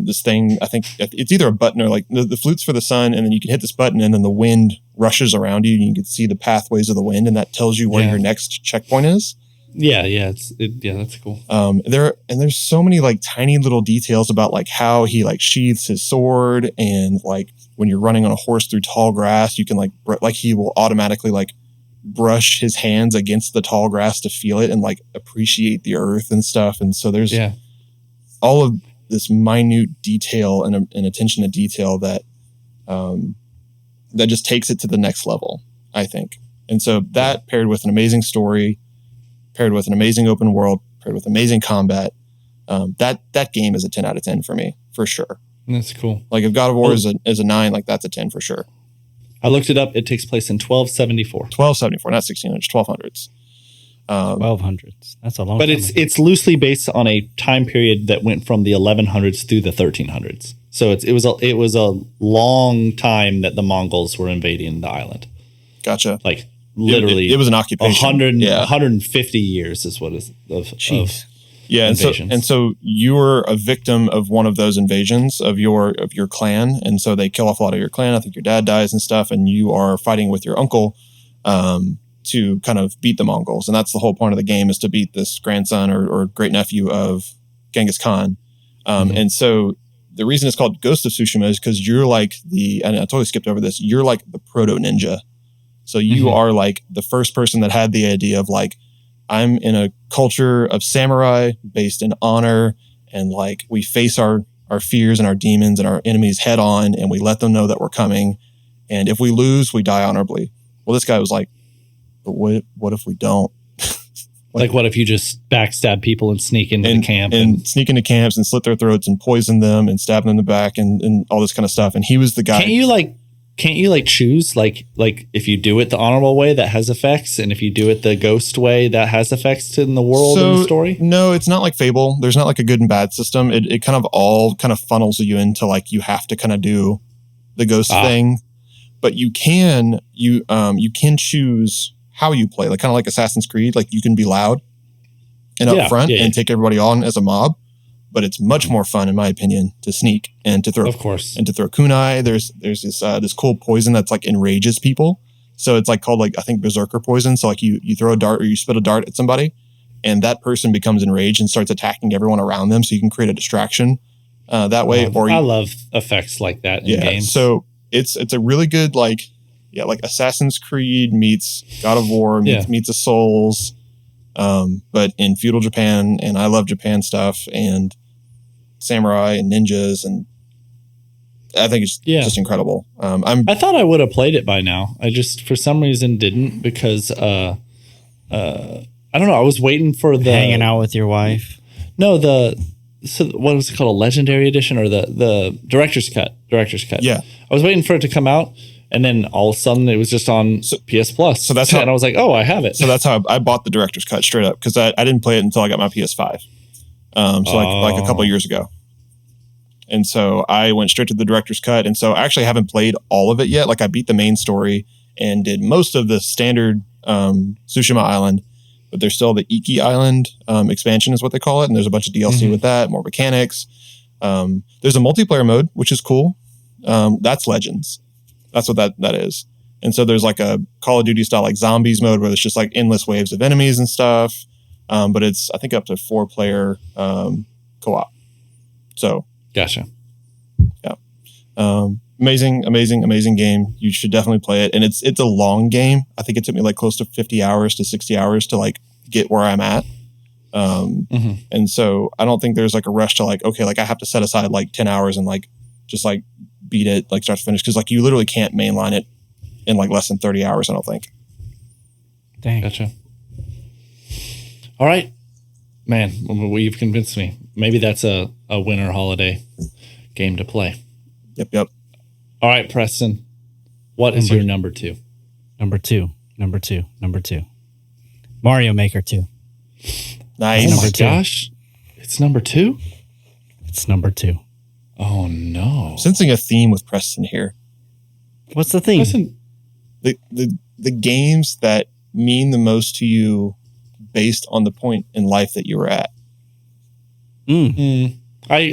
this thing, I think it's either a button or like the flute's for the sun, and then you can hit this button and then the wind rushes around you and you can see the pathways of the wind, and that tells you where your next checkpoint is.
That's cool.
There's so many like tiny little details about like how he like sheaths his sword, and like when you're running on a horse through tall grass, you can like he will automatically like brush his hands against the tall grass to feel it and like appreciate the earth and stuff. And so there's all of this minute detail and attention to detail that that just takes it to the next level, I think. And so that paired with an amazing story, paired with an amazing open world, paired with amazing combat, that game is a 10 out of 10 for me, for sure.
That's cool.
Like if God of War is a 9, like that's a 10 for sure.
I looked it up. It takes place in 1274.
1274, not 1600s, 1200s.
1200s. That's a long
but
time.
But it's loosely based on a time period that went from the 1100s through the 1300s. So it was a long time that the Mongols were invading the island.
Gotcha.
Like literally,
it was an occupation.
150 years is what is of invasions.
And so you were a victim of one of those invasions of your clan, and so they kill off a lot of your clan. I think your dad dies and stuff, and you are fighting with your uncle to kind of beat the Mongols. And that's the whole point of the game, is to beat this grandson or great nephew of Genghis Khan. And so the reason it's called Ghost of Tsushima is because you're like and I totally skipped over this, you're like the proto ninja. So you are like the first person that had the idea of like, I'm in a culture of samurai based in honor, and like we face our fears and our demons and our enemies head on, and we let them know that we're coming. And if we lose, we die honorably. Well, this guy was like, but what if we don't?
like what if you just backstab people and sneak into the camp
and sneak into camps and slit their throats and poison them and stab them in the back and all this kind of stuff. And he was the guy.
Can't you choose like if you do it the honorable way, that has effects, and if you do it the ghost way, that has effects in the world and the story? No,
it's not like Fable. There's not like a good and bad system. It kind of all kind of funnels you into like you have to kind of do the ghost thing, but you can choose how you play, like kind of like Assassin's Creed. Like you can be loud and up front and take everybody on as a mob. But it's much more fun, in my opinion, to sneak and to throw,
of course,
and to throw kunai. There's this cool poison that's like enrages people. So it's like called like, I think, berserker poison. So like you throw a dart or you spit a dart at somebody, and that person becomes enraged and starts attacking everyone around them. So you can create a distraction that way.
I love effects like that in games.
So it's a really good like Assassin's Creed meets God of War meets the Souls. But in feudal Japan, and I love Japan stuff and samurai and ninjas, and I think it's just incredible. I
thought I would have played it by now. I just for some reason didn't, because I don't know. I was waiting for the
hanging out with your wife.
No, what was it called? A legendary edition or the director's cut? Director's cut.
Yeah,
I was waiting for it to come out. And then all of a sudden it was just on PS Plus. So that's how, and I was like, oh, I have it.
So that's how I bought the director's cut straight up, because I didn't play it until I got my PS5. Like a couple of years ago. And so I went straight to the director's cut. And so I actually haven't played all of it yet. Like I beat the main story and did most of the standard Tsushima Island, but there's still the Iki Island expansion is what they call it. And there's a bunch of DLC with that, more mechanics. There's a multiplayer mode, which is cool. That's Legends. That's what that is. And so there's like a Call of Duty style like zombies mode where it's just like endless waves of enemies and stuff. But it's, I think, up to 4-player co-op. So.
Gotcha.
Yeah. Amazing game. You should definitely play it. And it's a long game. I think it took me like close to 50 hours to 60 hours to like get where I'm at. And so I don't think there's like a rush to like, okay, like I have to set aside like 10 hours and like just like beat it like start to finish. Cause like you literally can't mainline it in like less than 30 hours, I don't think.
Dang.
Gotcha. All right. Man, you've convinced me. Maybe that's a winter holiday game to play.
Yep.
All right, Preston. What is your number 2?
Number two. Mario Maker 2.
Nice.
Oh my gosh. It's number 2?
It's number 2.
Oh no.
Sensing a theme with Preston here.
What's the thing?
Preston,
The games that mean the most to you based on the point in life that you were at.
I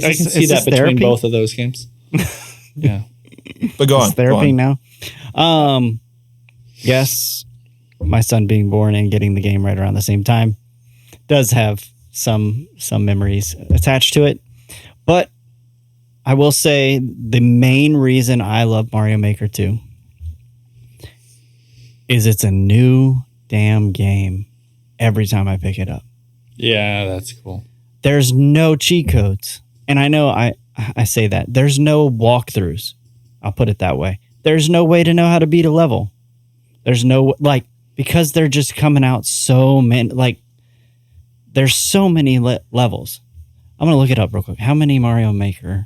can see that between
therapy?
both of those games. Yeah.
But go on.
Therapy now. Yes, my son being born and getting the game right around the same time does have some memories attached to it. But I will say the main reason I love Mario Maker 2 is it's a new damn game every time I pick it up.
Yeah, that's cool.
There's no cheat codes. And I know I say that. There's no walkthroughs. I'll put it that way. There's no way to know how to beat a level. There's no, like, because they're just coming out so many, like, there's so many levels. I'm going to look it up real quick. How many Mario Maker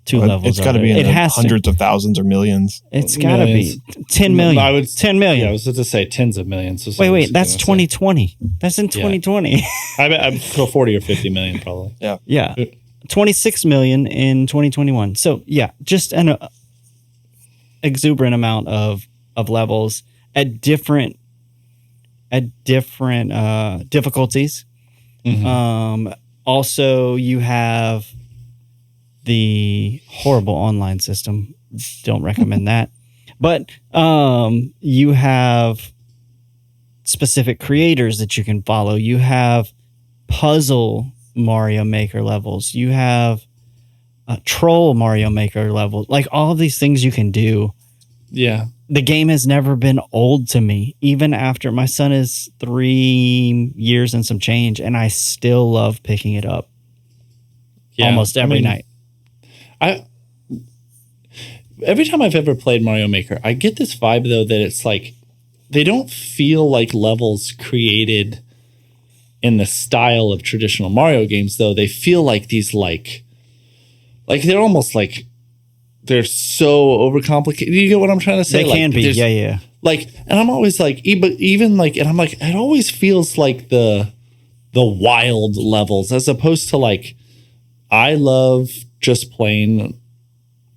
2 levels
It's got to be in the hundreds of thousands or millions.
It's got to be 10 million.
I would
10 million.
Yeah, I was going to say tens of millions. So
wait, that's 2020. That's in 2020.
I bet I'd go 40 or 50 million probably.
Yeah. 26 million in 2021. So yeah, just an exuberant amount of levels at different difficulties. Also, you have the horrible online system. Don't recommend that. But you have specific creators that you can follow. You have puzzle Mario Maker levels. You have troll Mario Maker levels. Like all of these things you can do.
Yeah.
The game has never been old to me, even after my son is 3 years and some change, and I still love picking it up almost every night.
Every time I've ever played Mario Maker, I get this vibe though that it's like they don't feel like levels created in the style of traditional Mario games, though. They feel like these like they're almost like they're so overcomplicated. You get what I'm trying to say?
They can be, yeah.
Like, and I'm always like, even like, and I'm like, it always feels like the wild levels as opposed to like, I love just playing,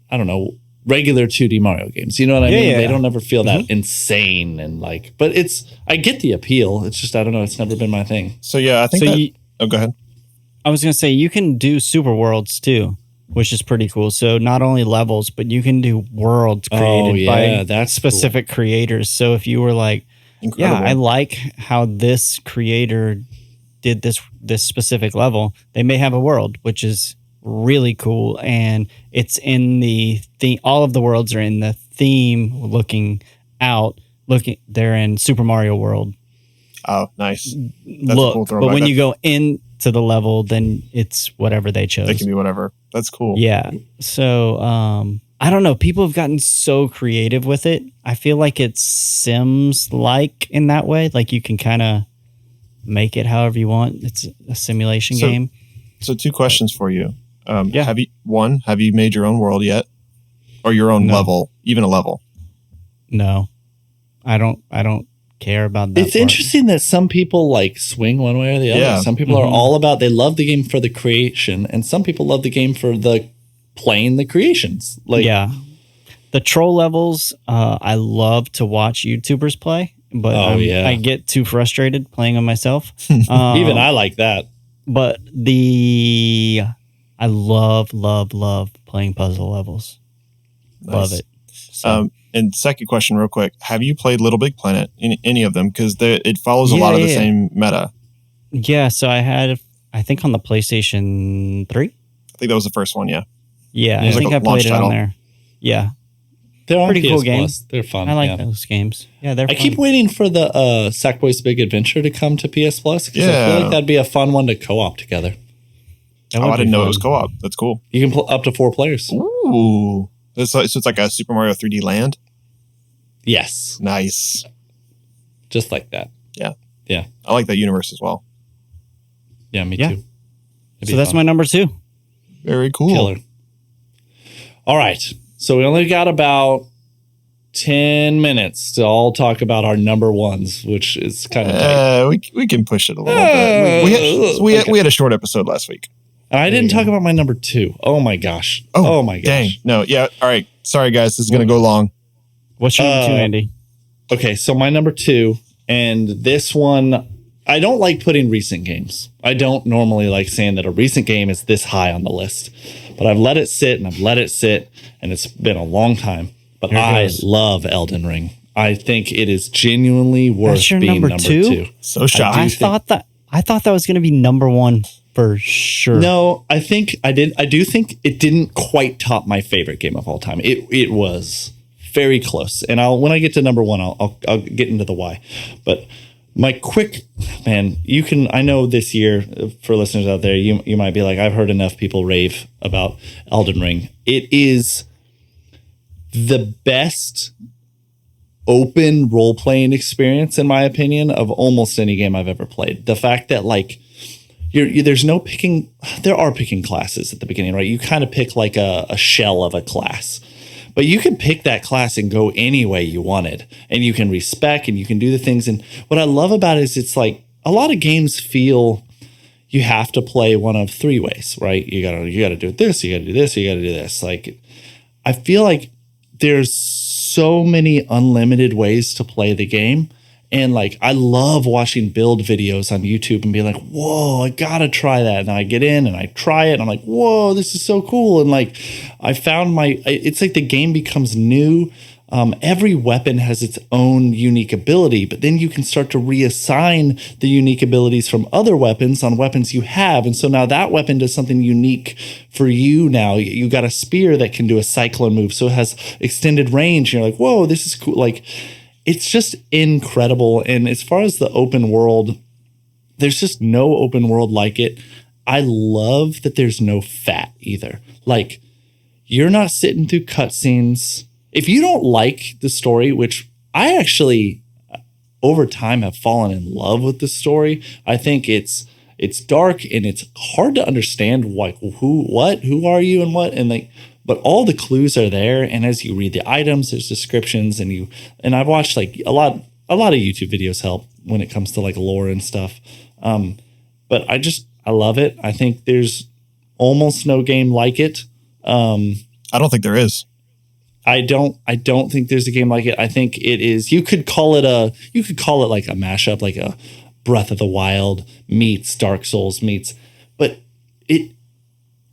I don't know, regular 2D Mario games. You know what I mean?
Yeah.
They don't ever feel that insane and like, but I get the appeal. It's just, I don't know. It's never been my thing.
So yeah, I think go ahead.
I was going to say, you can do super worlds too, which is pretty cool. So not only levels, but you can do worlds created by
that's
specific creators. So if you were like,
Incredible.
yeah, I like how this creator did this specific level, they may have a world, which is really cool. And it's in the all of the worlds are in the theme they're in Super Mario World.
Oh, nice. That's a cool throwback.
But when you go into the level, then it's whatever they chose.
They can be whatever. That's cool.
Yeah. So, I don't know. People have gotten so creative with it. I feel like it's Sims-like in that way. Like you can kind of make it however you want. It's a simulation game.
So 2 questions for you.
Yeah.
Have you made your own world yet? Or your own level, even a level?
No, I don't care about that.
It's interesting that some people like swing one way or the other.
Yeah.
Some people are all about, they love the game for the creation, and some people love the game for the playing the creations. Like,
yeah. The troll levels, I love to watch YouTubers play, but I get too frustrated playing them myself.
Even I like that.
But I love playing puzzle levels.
Nice.
Love it. So,
and second question real quick. Have you played Little Big Planet, any of them? Because it follows a lot of the same meta.
Yeah, so I think on the PlayStation 3.
I think that was the first one, yeah.
Yeah, I think I played it on there. Yeah.
They're on
pretty
PS
cool game.
Plus. They're fun.
I like those games. Yeah, they're fun.
I keep waiting for the Sackboy's Big Adventure to come to PS Plus because I feel like that'd be a fun one to co-op together.
I didn't know it was co-op. That's cool.
You can play up to 4 players.
Ooh. So it's like a Super Mario 3D Land?
Yes.
Nice.
Just like that.
Yeah.
Yeah.
I like that universe as well.
Yeah, me too.
So that's my number 2.
Very cool.
Killer. All right. So we only got about 10 minutes to all talk about our number ones, which is kind of tight.
We can push it a little bit. We had a short episode last week.
And I didn't talk about my number 2. Oh my gosh. Oh my gosh.
Dang. No, yeah. All right. Sorry, guys. This is going to go long.
What's your number 2, Andy?
Okay, so my number 2, and this one, I don't like putting recent games. I don't normally like saying that a recent game is this high on the list. But I've let it sit, and it's been a long time. But I love Elden Ring. I think it is genuinely worth being number 2.
So shocking.
I thought that was going to be number 1 for sure.
No, I do think it didn't quite top my favorite game of all time. It was very close. And when I get to number 1, I'll get into the why. But my quick, man, I know this year, for listeners out there, you might be like, I've heard enough people rave about Elden Ring. It is the best open role-playing experience, in my opinion, of almost any game I've ever played. The fact that, like, there's no picking, there are picking classes at the beginning, right? You kind of pick like a shell of a class. But you can pick that class and go any way you wanted. And you can respec and you can do the things. And what I love about it is it's like a lot of games feel you have to play one of 3 ways, right? You gotta do this, you gotta do this, you gotta do this. Like, I feel like there's so many unlimited ways to play the game. And like, I love watching build videos on YouTube and being like, whoa, I gotta try that. And I get in and I try it and I'm like, whoa, this is so cool. And like, I found it's like the game becomes new. Every weapon has its own unique ability, but then you can start to reassign the unique abilities from other weapons on weapons you have. And so now that weapon does something unique for you now. You got a spear that can do a cyclone move. So it has extended range. And you're like, whoa, this is cool. Like, it's just incredible. And as far as the open world, there's just no open world like it. I love that there's no fat either. Like, you're not sitting through cutscenes. If you don't like the story, which I actually over time have fallen in love with the story, I think it's dark and it's hard to understand like who are you and what, and like, but all the clues are there. And as you read the items, there's descriptions, and I've watched like a lot of YouTube videos help when it comes to like lore and stuff. But I love it. I think there's almost no game like it.
I don't think there is.
I don't think there's a game like it. I think it is. You could call it like a mashup, like a Breath of the Wild meets Dark Souls meets, but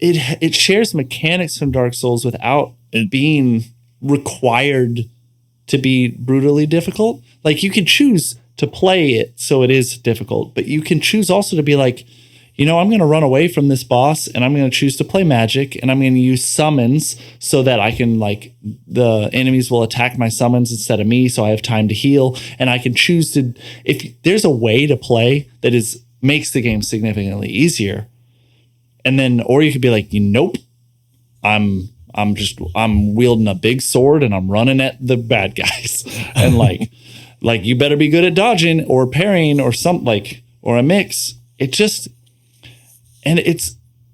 it shares mechanics from Dark Souls without it being required to be brutally difficult. Like, you can choose to play it so it is difficult, but you can choose also to be like, I'm going to run away from this boss and I'm going to choose to play magic and I'm going to use summons so that I can, like, the enemies will attack my summons instead of me. So I have time to heal, and I can choose to, if there's a way to play that makes the game significantly easier. And then, or you could be like, nope, I'm wielding a big sword and I'm running at the bad guys. And like you better be good at dodging or parrying or something, like, or a mix.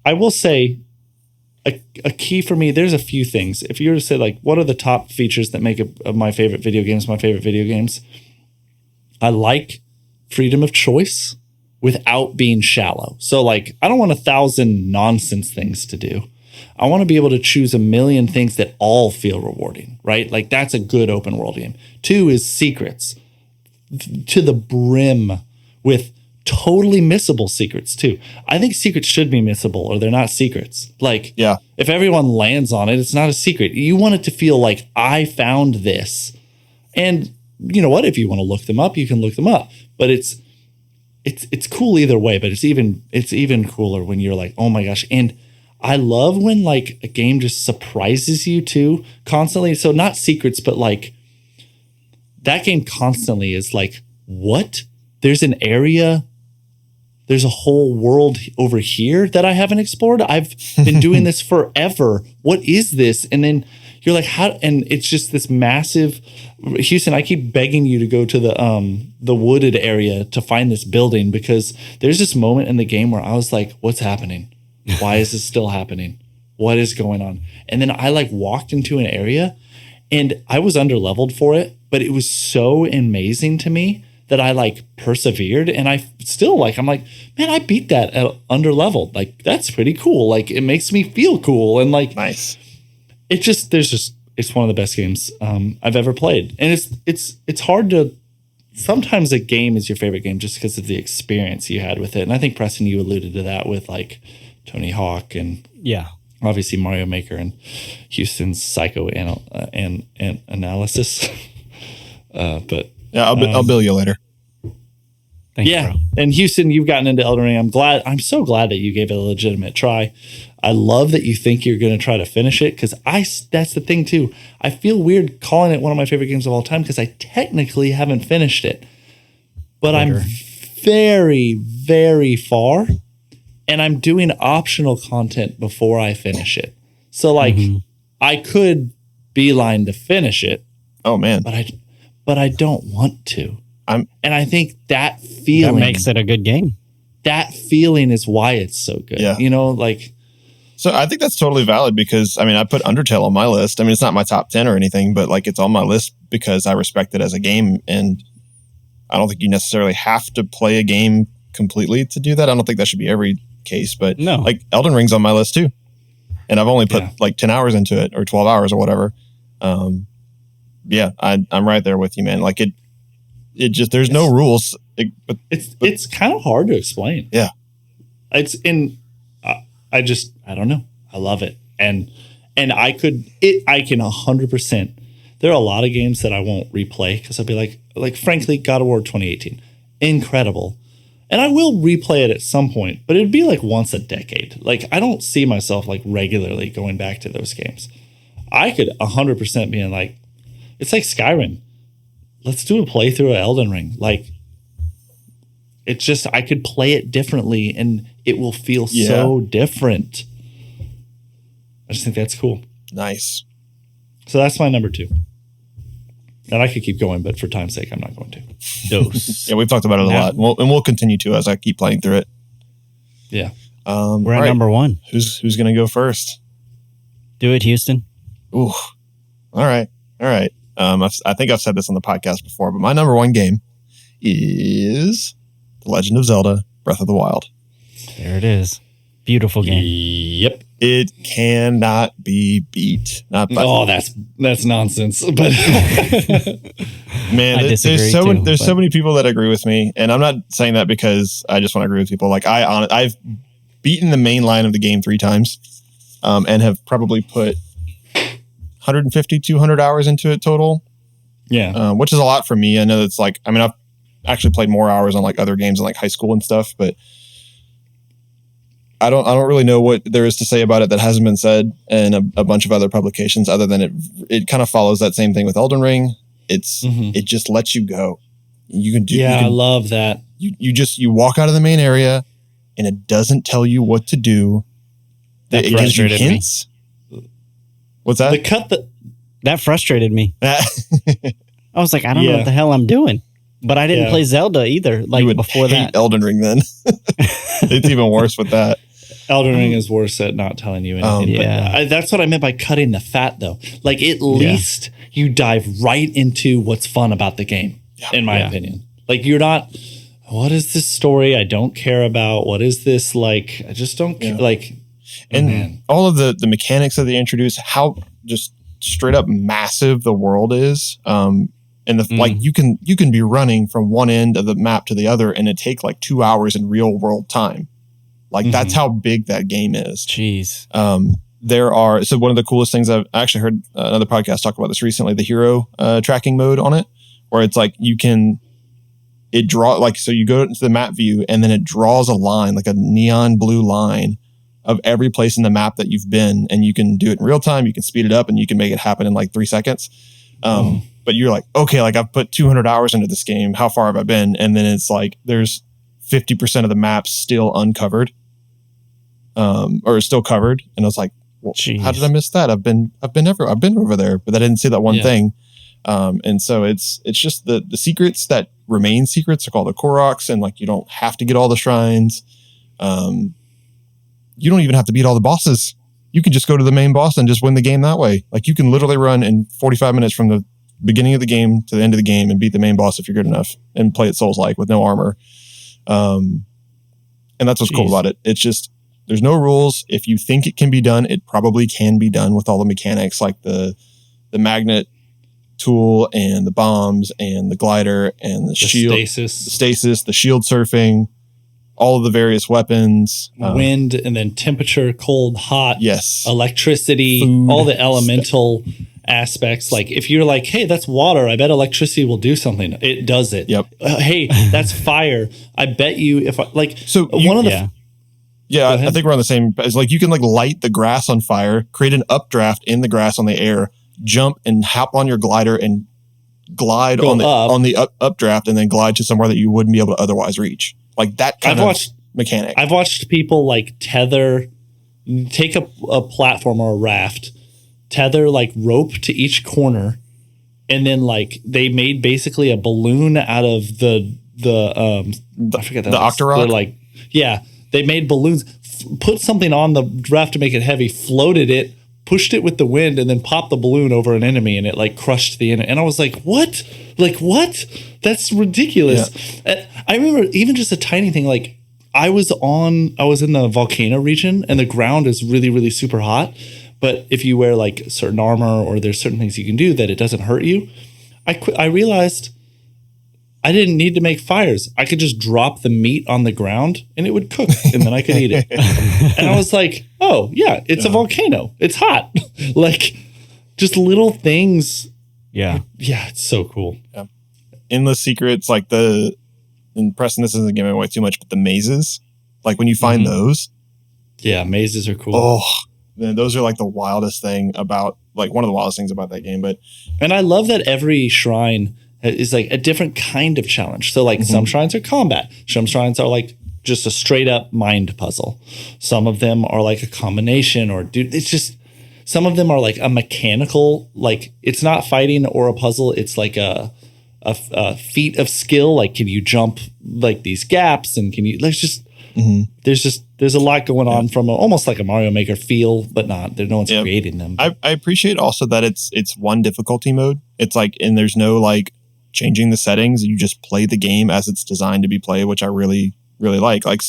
I will say a key for me, there's a few things. If you were to say, like, what are the top features that make my favorite video games? I like freedom of choice without being shallow. So, like, I don't want 1,000 nonsense things to do. I want to be able to choose a million things that all feel rewarding, right? Like that's a good open world game. 2 is secrets to the brim with totally missable secrets too. I think secrets should be missable or they're not secrets. Like if everyone lands on it, it's not a secret. You want it to feel like I found this. And you know what? If you want to look them up, you can look them up. But it's cool either way, but it's even cooler when you're like, oh my gosh. And I love when like a game just surprises you too constantly. So not secrets, but like that game constantly is like, what? There's an area, there's a whole world over here that I haven't explored. I've been doing this forever. What is this? And then you're like, how? And it's just this massive. Houston, I keep begging you to go to the wooded area to find this building because there's this moment in the game where I was like, what's happening? Why is this still happening? What is going on? And then I like walked into an area and I was underleveled for it, but it was so amazing to me that I like persevered and I still like, I'm like, man, I beat that at underleveled. Like, that's pretty cool. Like, it makes me feel cool. And like,
nice.
It's one of the best games I've ever played. And it's hard to, sometimes a game is your favorite game just because of the experience you had with it. And I think Preston, you alluded to that with like Tony Hawk and obviously Mario Maker and Houston's Psycho and analysis. But
yeah, I'll bill you later.
Thanks, bro.
And Houston, you've gotten into Elden Ring. I'm so glad that you gave it a legitimate try. I love that you think you're going to try to finish it because that's the thing too. I feel weird calling it one of my favorite games of all time because I technically haven't finished it, but I'm very, very far and I'm doing optional content before I finish it. So like I could beeline to finish it.
Oh man.
But I don't want to. And I think that feeling
that makes it a good game.
That feeling is why it's so good.
Yeah.
You know, like.
So I think that's totally valid because I mean, I put Undertale on my list. I mean, it's not my top 10 or anything, but like it's on my list because I respect it as a game. And I don't think you necessarily have to play a game completely to do that. I don't think that should be every case, but
no,
like Elden Ring's on my list too. And I've only put like 10 hours into it or 12 hours or whatever. I'm right there with you, man. Like it just, there's no rules.
It's kind of hard to explain.
Yeah.
I don't know. I love it. And I can 100%. There are a lot of games that I won't replay because I'll be like, frankly, God of War 2018, incredible. And I will replay it at some point, but it'd be like once a decade. Like I don't see myself like regularly going back to those games. I could 100% be in like, it's like Skyrim. Let's do a playthrough of Elden Ring. Like, it's just, I could play it differently and it will feel so different. I just think that's cool.
Nice.
So that's my number 2. And I could keep going, but for time's sake, I'm not going to.
Yeah, we've talked about it a lot. And we'll continue to as I keep playing through it.
Yeah.
We're at number 1.
Who's going to go first?
Do it, Houston.
Ooh. All right. I think I've said this on the podcast before, but my number 1 game is The Legend of Zelda Breath of the Wild.
There it is. Beautiful game.
Yep.
It cannot be beat.
That's nonsense. But
man, there's so many people that agree with me, and I'm not saying that because I just want to agree with people. Like I've beaten the main line of the game 3 times, and have probably put 150, 200 hours into it total.
Yeah.
Which is a lot for me. I know that's like, I mean, I've actually played more hours on like other games in like high school and stuff, but I don't really know what there is to say about it that hasn't been said in a bunch of other publications other than it kind of follows that same thing with Elden Ring. It just lets you go. You can do.
Yeah, I love that.
You walk out of the main area and it doesn't tell you what to do. It gives you hints. What's that?
That frustrated me. I was like, I don't know what the hell I'm doing. But I didn't play Zelda either. Like
you would
before
hate
that.
Elden Ring then. It's even worse with that.
Elden Ring is worse at not telling you anything. That's what I meant by cutting the fat, though. Like at least you dive right into what's fun about the game, in my opinion. Like you're not, what is this story I don't care about? What is this like? I just don't care. Like
And all of the mechanics that they introduce, how just straight up massive the world is. And like you can be running from one end of the map to the other and it take like 2 hours in real world time. Like that's how big that game is.
Jeez.
So one of the coolest things I've actually heard another podcast talk about this recently, the hero tracking mode on it, where it's like you go into the map view and then it draws a line, like a neon blue line of every place in the map that you've been, and you can do it in real time. You can speed it up and you can make it happen in like 3 seconds. But you're like, okay, like I've put 200 hours into this game. How far have I been? And then it's like, there's 50% of the map still uncovered, or still covered. And I was like, well, how did I miss that? I've been over there, but I didn't see that one thing. And so it's just the secrets that remain secrets are called the Koroks, and like, you don't have to get all the shrines. You don't even have to beat all the bosses. You can just go to the main boss and just win the game that way. Like you can literally run in 45 minutes from the beginning of the game to the end of the game and beat the main boss if you're good enough and play it Souls-like with no armor. And that's what's cool about it. It's just, there's no rules. If you think it can be done, it probably can be done with all the mechanics, like the magnet tool and the bombs and the glider and the shield, stasis, the shield surfing, all of the various weapons,
wind, and then temperature, cold, hot, electricity,
food,
all the elemental aspects. Like if you're like, hey, that's water, I bet electricity will do something. It does it.
Yep.
Hey, that's fire. I bet you if I like.
So
one of the
I think we're on the same. It's like you can like light the grass on fire, create an updraft in the grass on the air, jump and hop on your glider and glide on the updraft, and then glide to somewhere that you wouldn't be able to otherwise reach. Like that kind of mechanic.
I've watched people like take a platform or a raft, tether like rope to each corner, and then like they made basically a balloon out of the I forget that.
The Octorok?
They're like, they made balloons, put something on the raft to make it heavy, floated it, pushed it with the wind, and then popped the balloon over an enemy, and it like crushed the enemy. And I was like, what? Like, what? That's ridiculous. Yeah. I remember even just a tiny thing, like I was in the volcano region, and the ground is really, really super hot. But if you wear like certain armor, or there's certain things you can do that it doesn't hurt you, I realized I didn't need to make fires. I could just drop the meat on the ground and it would cook, and then I could eat it. And I was like, oh yeah, it's a volcano. It's hot. Like just little things.
Yeah.
Yeah. It's so cool.
Yeah. Endless secrets, like and Preston, this isn't giving away too much, but the mazes, like when you find those.
Yeah. Mazes are cool.
Oh, man, those are like the wildest thing about, like one of the wildest things about that game.
And I love that every shrine is like a different kind of challenge. So like some shrines are combat. Some shrines are like just a straight up mind puzzle. Some of them are like a combination, it's just, some of them are like a mechanical, like it's not fighting or a puzzle. It's like a feat of skill. Like, can you jump like these gaps, and can you, there's a lot going on from almost like a Mario Maker feel, but not, no one's creating them.
I appreciate also that it's one difficulty mode. It's like, and there's no like changing the settings. You just play the game as it's designed to be played, which I really, really like. Like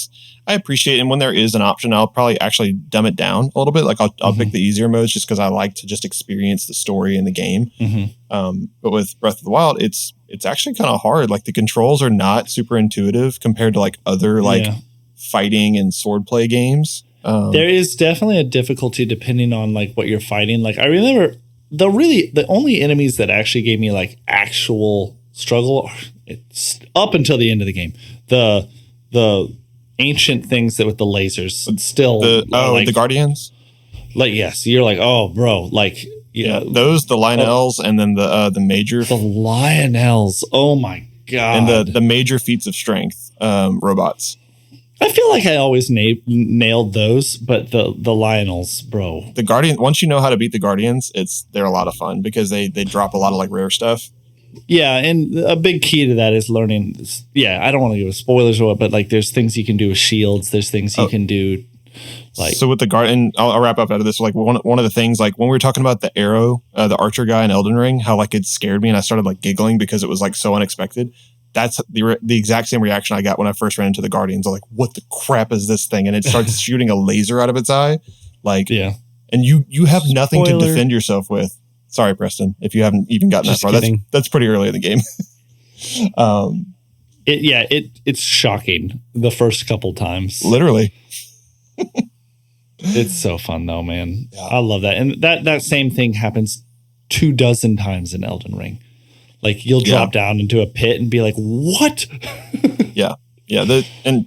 I appreciate, and when there is an option, I'll probably actually dumb it down a little bit. Like I'll pick the easier modes just because I like to just experience the story in the game. But with Breath of the Wild, it's actually kind of hard. Like the controls are not super intuitive compared to like other fighting and swordplay games.
There is definitely a difficulty depending on like what you're fighting. Like I remember the only enemies that actually gave me like actual struggle, it's up until the end of the game. The ancient things that with the lasers still
the Guardians.
Like yes, you're like, oh bro, like
those, the Lionels, and then the major,
the Lionels. Oh my god,
and the major feats of strength robots.
I feel like I always nailed those, but the Lionels, bro.
The Guardian, once you know how to beat the Guardians, they're a lot of fun because they drop a lot of like rare stuff.
Yeah, and a big key to that is learning. Yeah, I don't want to give spoilers or what, but like there's things you can do with shields. There's things you can do. Like,
so with the Guardian, I'll wrap up out of this. Like one of the things, like when we were talking about the arrow, the archer guy in Elden Ring, how like it scared me and I started like giggling because it was like so unexpected. that's the exact same reaction I got when I first ran into the Guardians. I'm like, what the crap is this thing? And it starts shooting a laser out of its eye. Like,
Yeah.
And you have nothing to
Spoiler.
defend yourself with. Sorry, Preston, if you haven't even gotten
Just
that far.
kidding.
That's pretty early in the game.
It's shocking the first couple times.
Literally.
It's so fun though, man.
Yeah.
I love that. And that same thing happens 24 times in Elden Ring. Like you'll drop down into a pit and be like, what?
Yeah. And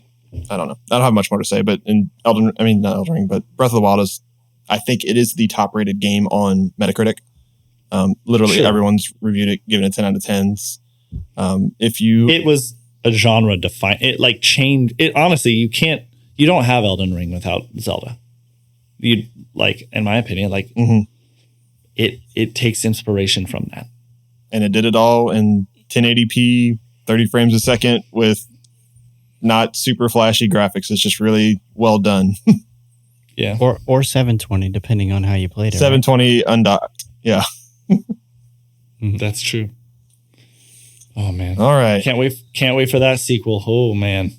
I don't know. I don't have much more to say, but not Elden Ring, but Breath of the Wild I think it is the top rated game on Metacritic. Literally
Sure.
everyone's reviewed it, given it 10 out of 10s.
It was a genre define. It like changed it. Honestly, you don't have Elden Ring without Zelda. You like, in my opinion, like it takes inspiration from that.
And it did it all in 1080p, 30 frames a second with not super flashy graphics. It's just really well done.
Yeah.
Or 720, depending on how you played it.
720 undocked. Yeah.
That's true. Oh man.
All right.
Can't wait for that sequel. Oh man.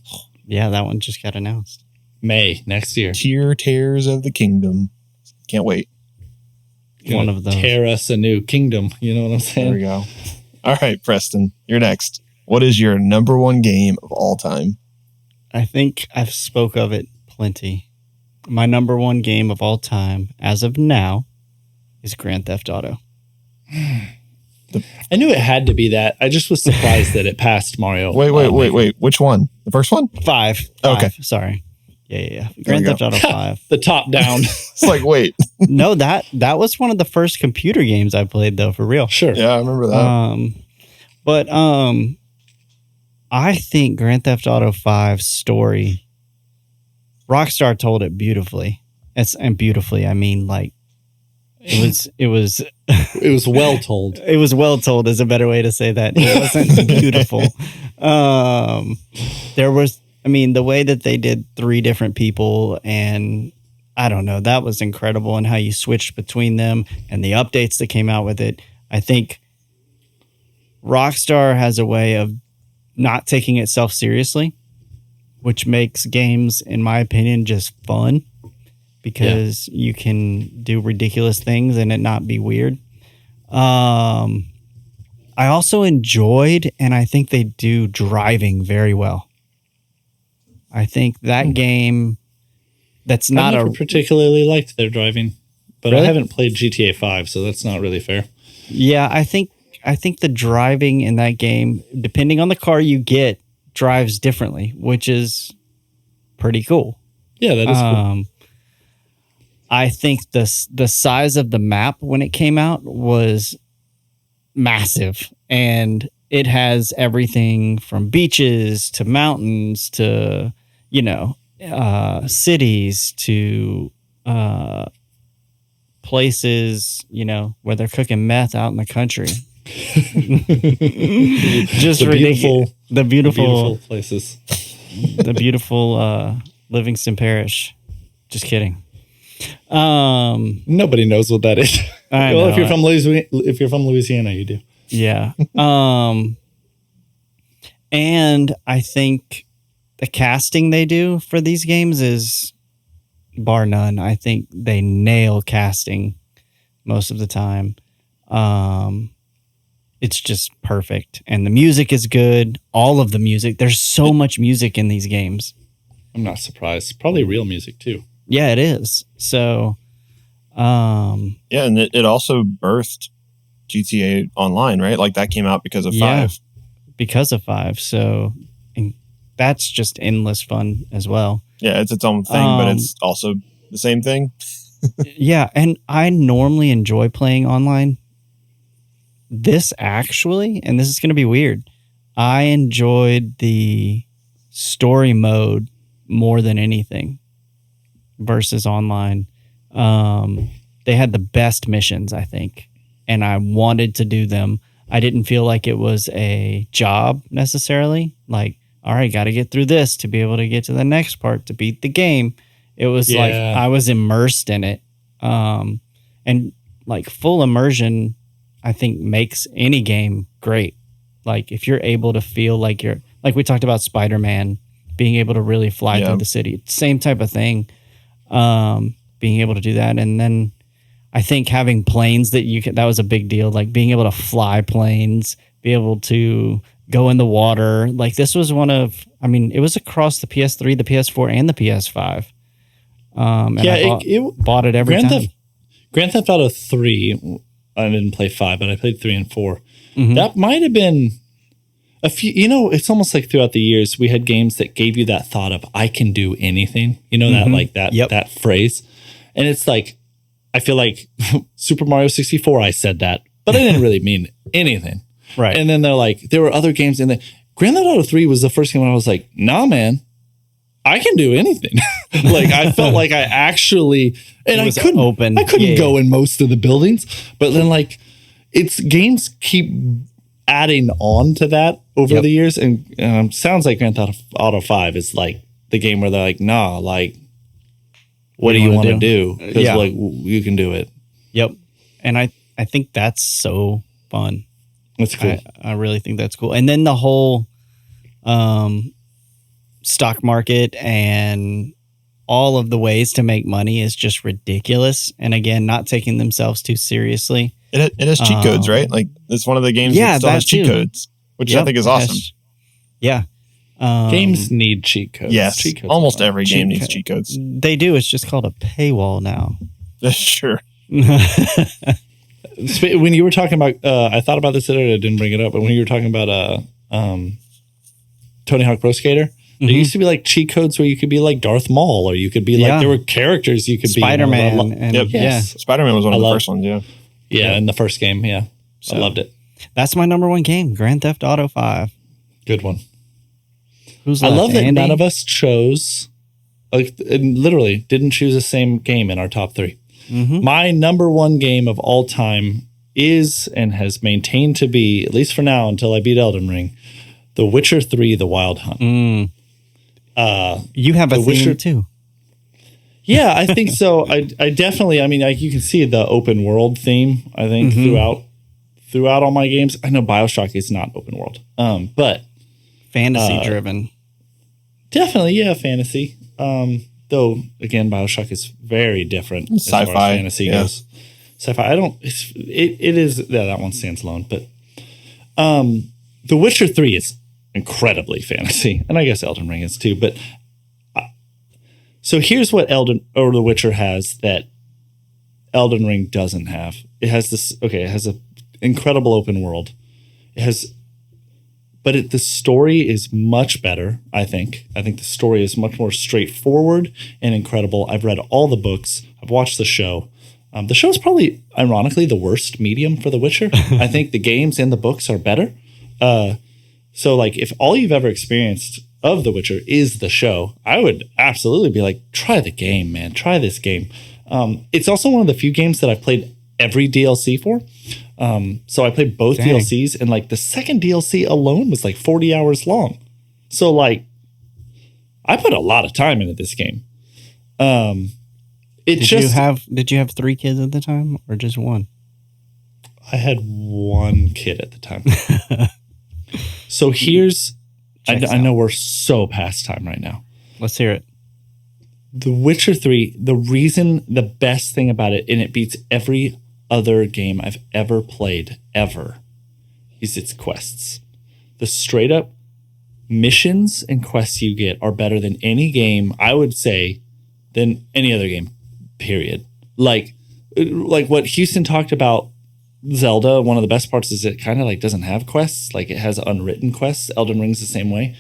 Yeah, that one just got announced.
May next year.
Tears of the Kingdom. Can't wait.
One of those.
Tear us a new kingdom. You know what I'm
There we
saying?
go. All right, Preston, you're next. What is your number one game of all time?
I think I've spoke of it plenty. My number one game of all time, as of now, is Grand Theft Auto.
I knew it had to be that. I just was surprised that it passed Mario.
Wait. Which one? The first one?
Five.
Okay.
Sorry. Yeah.
There
Grand
we go.
Theft Auto 5.
The top down.
It's like, wait.
No, that was one of the first computer games I played, though, for real.
Sure.
Yeah, I remember that.
But I think Grand Theft Auto 5's story, Rockstar told it beautifully. And beautifully, I mean, like, it was
It was well told.
it was well told is a better way to say that. It wasn't beautiful. The way that they did 3 different people, and I don't know, that was incredible, and how you switched between them and the updates that came out with it. I think Rockstar has a way of not taking itself seriously, which makes games, in my opinion, just fun because you can do ridiculous things and it not be weird. I also enjoyed, and I think they do driving very well. I think that game that's not
I never particularly liked their driving, but
Really?
I haven't played GTA 5, so that's not really fair.
Yeah, I think the driving in that game, depending on the car you get, drives differently, which is pretty cool.
Yeah, that is cool.
I think the size of the map when it came out was massive, and it has everything from beaches to mountains to, cities to places, where they're cooking meth out in the country. Just
The
ridiculous. The
Beautiful places.
the beautiful Livingston Parish. Just kidding.
Nobody knows what that is.
I
Well,
know.
if you're from Louisiana, you do.
Yeah. And I think the casting they do for these games is bar none. I think they nail casting most of the time. It's just perfect. And the music is good. All of the music. There's so much music in these games.
I'm not surprised. Probably real music too.
Yeah, it is. So,
Yeah, and it also birthed GTA Online, right? Like that came out because of
Yeah.
5.
because of 5. So, and that's just endless fun as well.
Yeah, it's its own thing, but it's also the same thing.
Yeah, and I normally enjoy playing online. This actually, and this is going to be weird, I enjoyed the story mode more than anything versus online. They had the best missions, I think, and I wanted to do them. I didn't feel like it was a job necessarily. Like, all right, got to get through this to be able to get to the next part to beat the game. It was like I was immersed in it. And like full immersion, I think makes any game great. Like if you're able to feel like like we talked about Spider-Man being able to really fly through the city, same type of thing. Being able to do that. And then I think having planes that was a big deal. Like being able to fly planes, be able to go in the water. Like this was it was across the PS3, the PS4, and the PS5. And I bought it every time.
Grand Theft Auto 3, I didn't play 5, but I played 3 and 4. That might have been a few, it's almost like throughout the years, we had games that gave you that thought of, I can do anything. That phrase. And it's like, I feel like Super Mario 64, I said that, but I didn't really mean anything.
Right.
And then there were other games, and Grand Theft Auto 3 was the first game when I was like, nah, man, I can do anything. Like I felt like I actually, and I couldn't go in most of the buildings, but then games keep adding on to that over the years. And sounds like Grand Theft Auto 5 is like the game where they're like, nah, like, what do you want to do? Because you can do it.
Yep. And I think that's so fun.
That's cool.
I really think that's cool. And then the whole stock market and all of the ways to make money is just ridiculous. And again, not taking themselves too seriously.
It has cheat codes, right? Like it's one of the games that still has cheat codes, which I think is awesome.
Games need cheat codes.
Yes,
cheat codes
almost every game needs cheat codes.
They do. It's just called a paywall now.
Sure.
When you were talking about, I thought about this today. I didn't bring it up, but when you were talking about Tony Hawk Pro Skater, there used to be like cheat codes where you could be like Darth Maul, or you could be like there were characters you could
Spider-Man.
be.
Spider-Man was one of the first ones.
Yeah, in the first game. Yeah, so, I loved it.
That's my number one game, Grand Theft Auto 5.
Good one.
Who's
I
left?
love that
Andy?
none of us chose, literally didn't choose the same game in our top 3. My number one game of all time is and has maintained to be, at least for now until I beat Elden Ring, The Witcher 3: The Wild Hunt.
You have a theme
Witcher
too.
Yeah, I think so. I definitely, you can see the open world theme, I think, throughout all my games. I know BioShock is not open world, but
fantasy driven.
Definitely, yeah, fantasy. Though again, BioShock is very different as far as fantasy goes. Sci-fi. It is that one stands alone, but The Witcher 3 is incredibly fantasy, and I guess Elden Ring is too. But so here's what The Witcher has that Elden Ring doesn't have. It has this. Okay, it has an incredible open world. But the story is much better, I think. I think the story is much more straightforward and incredible. I've read all the books. I've watched the show. The show is probably, ironically, the worst medium for The Witcher. I think the games and the books are better. So, if all you've ever experienced of The Witcher is the show, I would absolutely be like, try the game, man. Try this game. It's also one of the few games that I've played every DLC for. So I played both DLCs, and the second DLC alone was 40 hours long. So I put a lot of time into this game. Did you have 3 kids at the time or just one? I had 1 kid at the time. So here's, I know we're so past time right now.
Let's hear it.
The Witcher 3, the best thing about it, and it beats every other game I've ever played, is its quests. The straight up missions and quests you get are better than any game, I would say, than any other game, period. Like what Houston talked about Zelda, one of the best parts is it kind of doesn't have quests. It has unwritten quests. Elden Ring's the same way.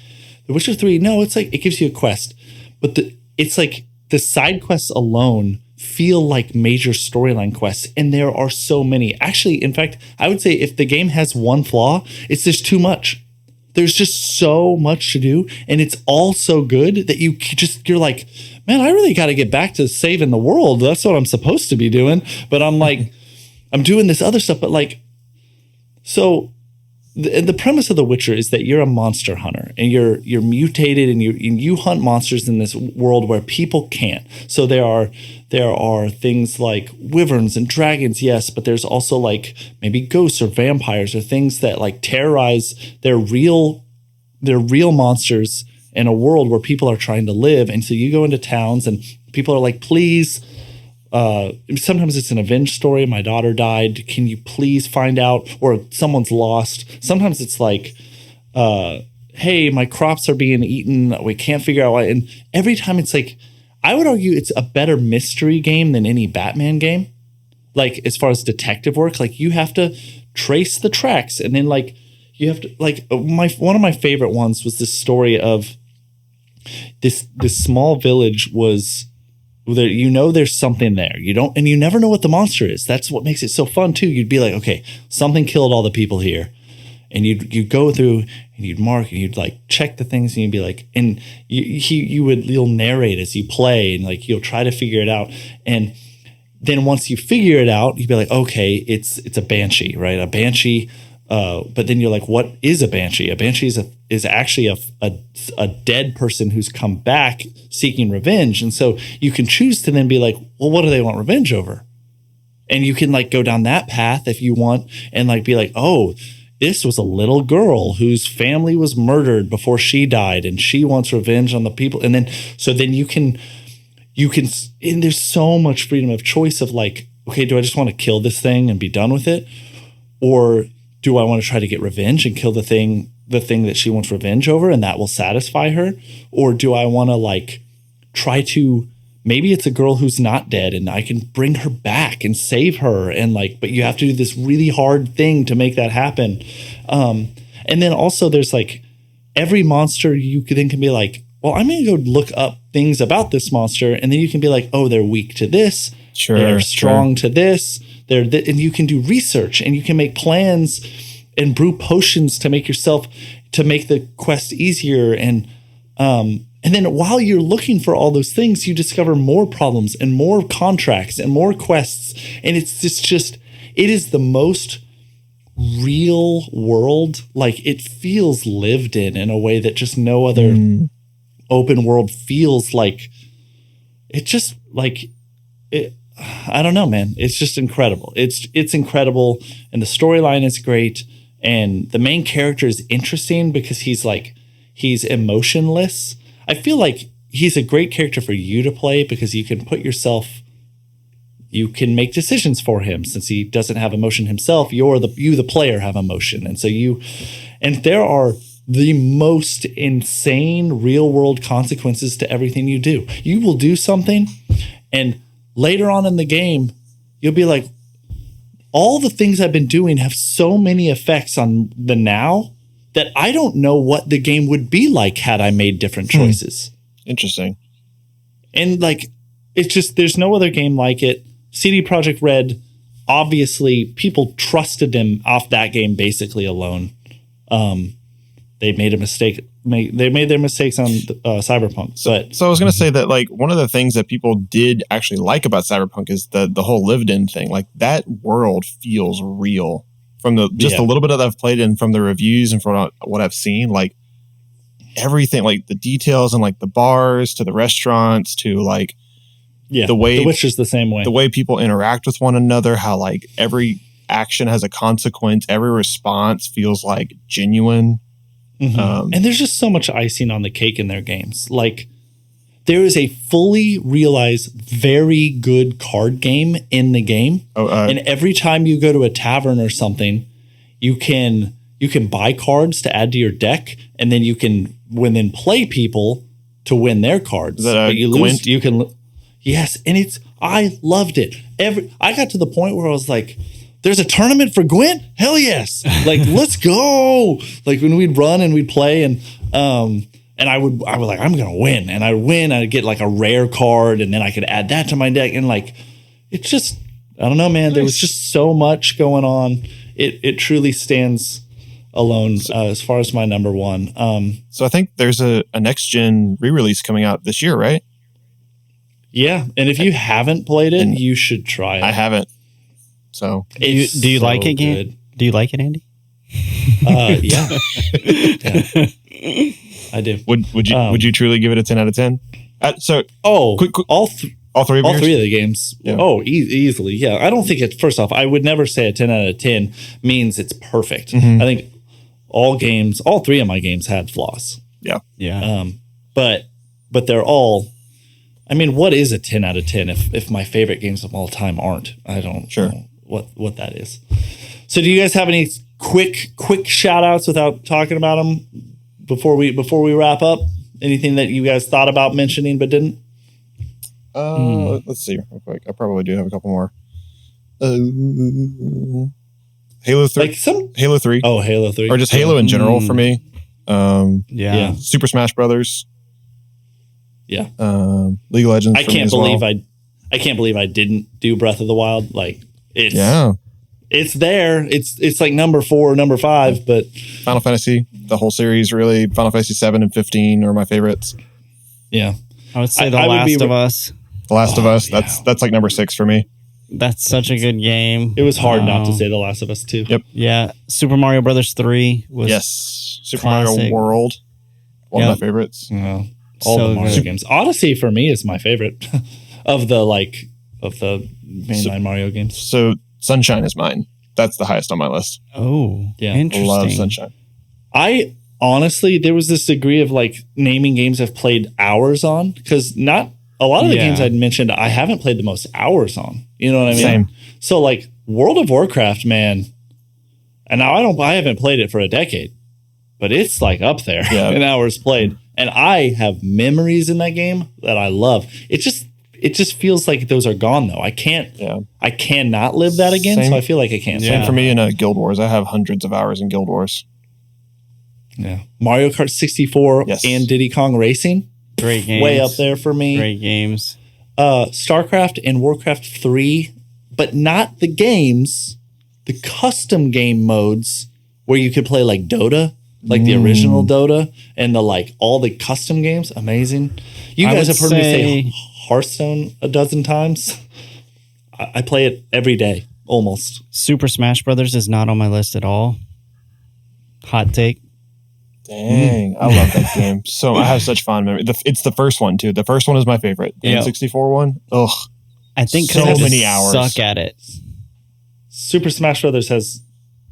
The Witcher 3, no, it's it gives you a quest, but it's the side quests alone feel like major storyline quests, and there are so many. Actually, in fact, I would say if the game has one flaw, it's just too much. There's just so much to do, and it's all so good that you're like, man, I really got to get back to saving the world. That's what I'm supposed to be doing, but I'm I'm doing this other stuff. But so the premise of The Witcher is that you're a monster hunter and you're mutated and you hunt monsters in this world where people can't. So there are things like wyverns and dragons, yes, but there's also like maybe ghosts or vampires or things that like terrorize. They're real monsters in a world where people are trying to live. And so you go into towns and people are like, please. Sometimes it's an avenge story. My daughter died. Can you please find out? Or someone's lost. Sometimes it's like, hey, my crops are being eaten. We can't figure out why. And every time it's like, I would argue it's a better mystery game than any Batman game. Like as far as detective work, like you have to trace the tracks, and then like you have to like one of my favorite ones was this story of this small village was. There's something there. You never know what the monster is. That's what makes it so fun too. You'd be like, okay, something killed all the people here, and you'd go through and you'd mark and you'd like check the things, and you'd be like, and you'll narrate as you play, and like you'll try to figure it out, and then once you figure it out, you'd be like, okay, it's a banshee, right? A banshee. But then you're like, what is a banshee? A banshee is actually a dead person who's come back seeking revenge. And so you can choose to then be like, well, what do they want revenge over? And you can like go down that path if you want and like be like, oh, this was a little girl whose family was murdered before she died and she wants revenge on the people. And then you can, and there's so much freedom of choice of like, okay, do I just want to kill this thing and be done with it? Or do I want to try to get revenge and kill the thing that she wants revenge over, and that will satisfy her? Or do I want to like try to, maybe it's a girl who's not dead and I can bring her back and save her, and like, but you have to do this really hard thing to make that happen. And then also there's like every monster you then can be like, well, I'm going to go look up things about this monster. And then you can be like, oh, they're weak to this.
Sure.
They're strong to this. And you can do research and you can make plans and brew potions to make the quest easier. And then while you're looking for all those things, you discover more problems and more contracts and more quests. And it is the most real world. Like it feels lived in a way that just no other open world feels like. It just like it. I don't know, man. It's just incredible. It's incredible, and the storyline is great, and the main character is interesting because he's emotionless. I feel like he's a great character for you to play because you can make decisions for him since he doesn't have emotion himself. You the player have emotion, and so there are the most insane real world consequences to everything you do. You will do something, and later on in the game, you'll be like, all the things I've been doing have so many effects on the now that I don't know what the game would be like had I made different choices.
Interesting.
And like, it's just, there's no other game like it. CD Projekt Red, obviously, people trusted them off that game basically alone. They made a mistake. They made their mistakes on Cyberpunk. So
I was going to say that like one of the things that people did actually like about Cyberpunk is the whole lived in thing. Like that world feels real from a little bit that I've played and from the reviews and from what I've seen. Like everything, like the details and like the bars to the restaurants to like the way
The Witcher's the same way.
The way people interact with one another, how like every action has a consequence, every response feels like genuine.
Mm-hmm. And there's just so much icing on the cake in their games. Like there is a fully realized, very good card game in the game. And every time you go to a tavern or something, you can buy cards to add to your deck, and then you can play people to win their cards. But you lose, you can. Yes, and I loved it. I got to the point where I was like, there's a tournament for Gwent? Hell yes. Like, let's go. Like when we'd run and we'd play and I was like, I'm going to win. And I'd win. I'd get like a rare card and then I could add that to my deck. And like, it's just, I don't know, man. Nice. There was just so much going on. It truly stands alone as far as my number one.
So I think there's a next gen re-release coming out this year, right?
Yeah. And if you haven't played it, you should try it.
I haven't. So
do you like it, Andy? Do you like it, Andy?
Yeah. Yeah. I do.
Would you truly give it a 10 out of 10? So quick,
all
three of
all
yours?
three of the games.
Yeah.
Oh, easily. Yeah. I don't think it's, first off, I would never say a 10 out of 10 means it's perfect.
Mm-hmm.
I think all three of my games had flaws.
Yeah.
Yeah.
But they're all, I mean, what is a 10 out of 10 if my favorite games of all time aren't? I don't know what that is. So do you guys have any quick shout outs without talking about them before we wrap up? Anything that you guys thought about mentioning but didn't?
Let's see real quick. I probably do have a couple more. Halo 3.
Like some
Halo 3.
Oh, Halo 3.
Or just Halo in general for me.
Yeah.
Super Smash Brothers.
Yeah.
League of Legends.
I can't believe I didn't do Breath of the Wild. Like it's there. It's like number 4, number 5, but
Final Fantasy, the whole series really. Final Fantasy 7 and 15 are my favorites.
yeah.
I would say The
I would
Last
be-
of Us.
The Last of Us,
yeah.
that's like number 6 for me.
That's such a good game.
It was hard not to say The Last of Us 2.
Yep.
Yeah. Super Mario Brothers 3 was
Yes. Super
classic.
Mario World. One
Yep.
of my favorites.
Yeah. All
So
the Mario
good.
games. Odyssey for me is my favorite of the mainline Mario games.
So Sunshine is mine. That's the highest on my list.
Oh,
Yeah.
interesting.
Love Sunshine.
I honestly, there was this degree of like naming games I've played hours on, because not a lot of the
Yeah.
games I'd mentioned I haven't played the most hours on. You know what I mean?
Same.
So like World of Warcraft, man, and now I haven't played it for a decade, but it's like up there
Yeah.
in hours played. And I have memories in that game that I love. It just feels like those are gone though. I cannot live that again.
Same.
So I feel like I can't.
Same for me in Guild Wars. I have hundreds of hours in Guild Wars.
Yeah. Mario Kart 64
Yes.
and Diddy Kong Racing.
Great games.
Way up there for me.
Great games.
StarCraft and Warcraft 3, but not the games, the custom game modes where you could play like Dota, like the original Dota, and all the custom games. Amazing. You
I
guys
would
have heard me say
say-
Hearthstone a dozen times. I play it every day, almost.
Super Smash Brothers is not on my list at all. Hot take.
Dang, I love that game. So I have such fond memories. It's the first one too. The first one is my favorite. The
Yep.
N64 one. Ugh.
I think
So
'cause I just
many hours.
suck at it.
Super Smash Brothers has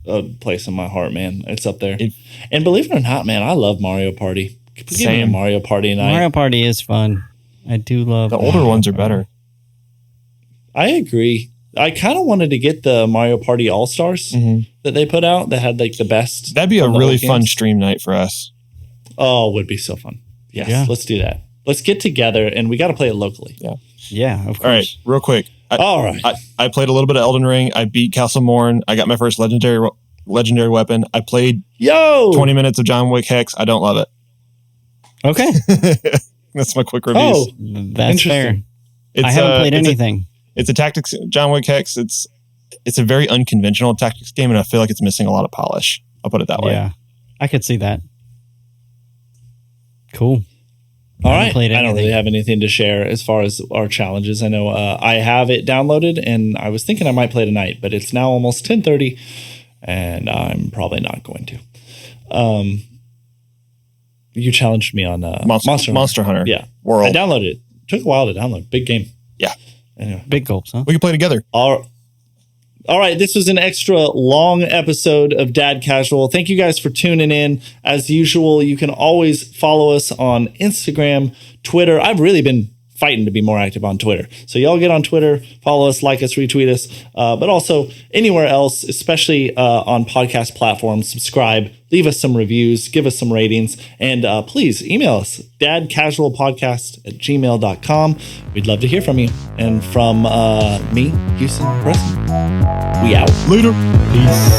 a place in my heart, man. It's up there.
It-
And believe it or not, man, I love Mario Party. Give me a
Same.
Mario Party night.
Mario Party is fun. I do love
The older ones are better.
I agree. I kind of wanted to get the Mario Party All Stars that they put out that had like the best.
That'd be a
from the
really
old
fun
games.
stream night for us.
Oh, it would be so fun. Yes,
Yeah.
let's do that. Let's get together and we got to play it locally.
Yeah, of course.
All right, real quick.
All right.
I played a little bit of Elden Ring. I beat Castle Morn. I got my first legendary weapon. I played
Yo.
20 minutes of John Wick Hex. I don't love it.
Okay.
That's my quick reviews.
Oh,
That's fair.
Interesting.
I haven't played anything.
It's a tactics John Wick Hex. It's a very unconventional tactics game, and I feel like it's missing a lot of polish. I'll put it that way.
Yeah. I could see that. Cool.
All
I haven't
right.
played
I don't
anything.
really have anything to share as far as our challenges. I know I have it downloaded and I was thinking I might play tonight, but it's now almost 10:30 and I'm probably not going to. You challenged me on
Monster Hunter.
Yeah.
World.
I downloaded it. Took a while to download. Big game.
Yeah.
Anyway.
Big gulps, huh?
We can play together.
All right, this was an extra long episode of Dad Casual. Thank you guys for tuning in. As usual, you can always follow us on Instagram, Twitter. I've really been fighting to be more active on Twitter. So y'all get on Twitter, follow us, like us, retweet us, but also anywhere else, especially on podcast platforms, subscribe, leave us some reviews, give us some ratings, and please email us, dadcasualpodcast@gmail.com. We'd love to hear from you. And from me, Houston, Preston, we out.
Later.
Peace.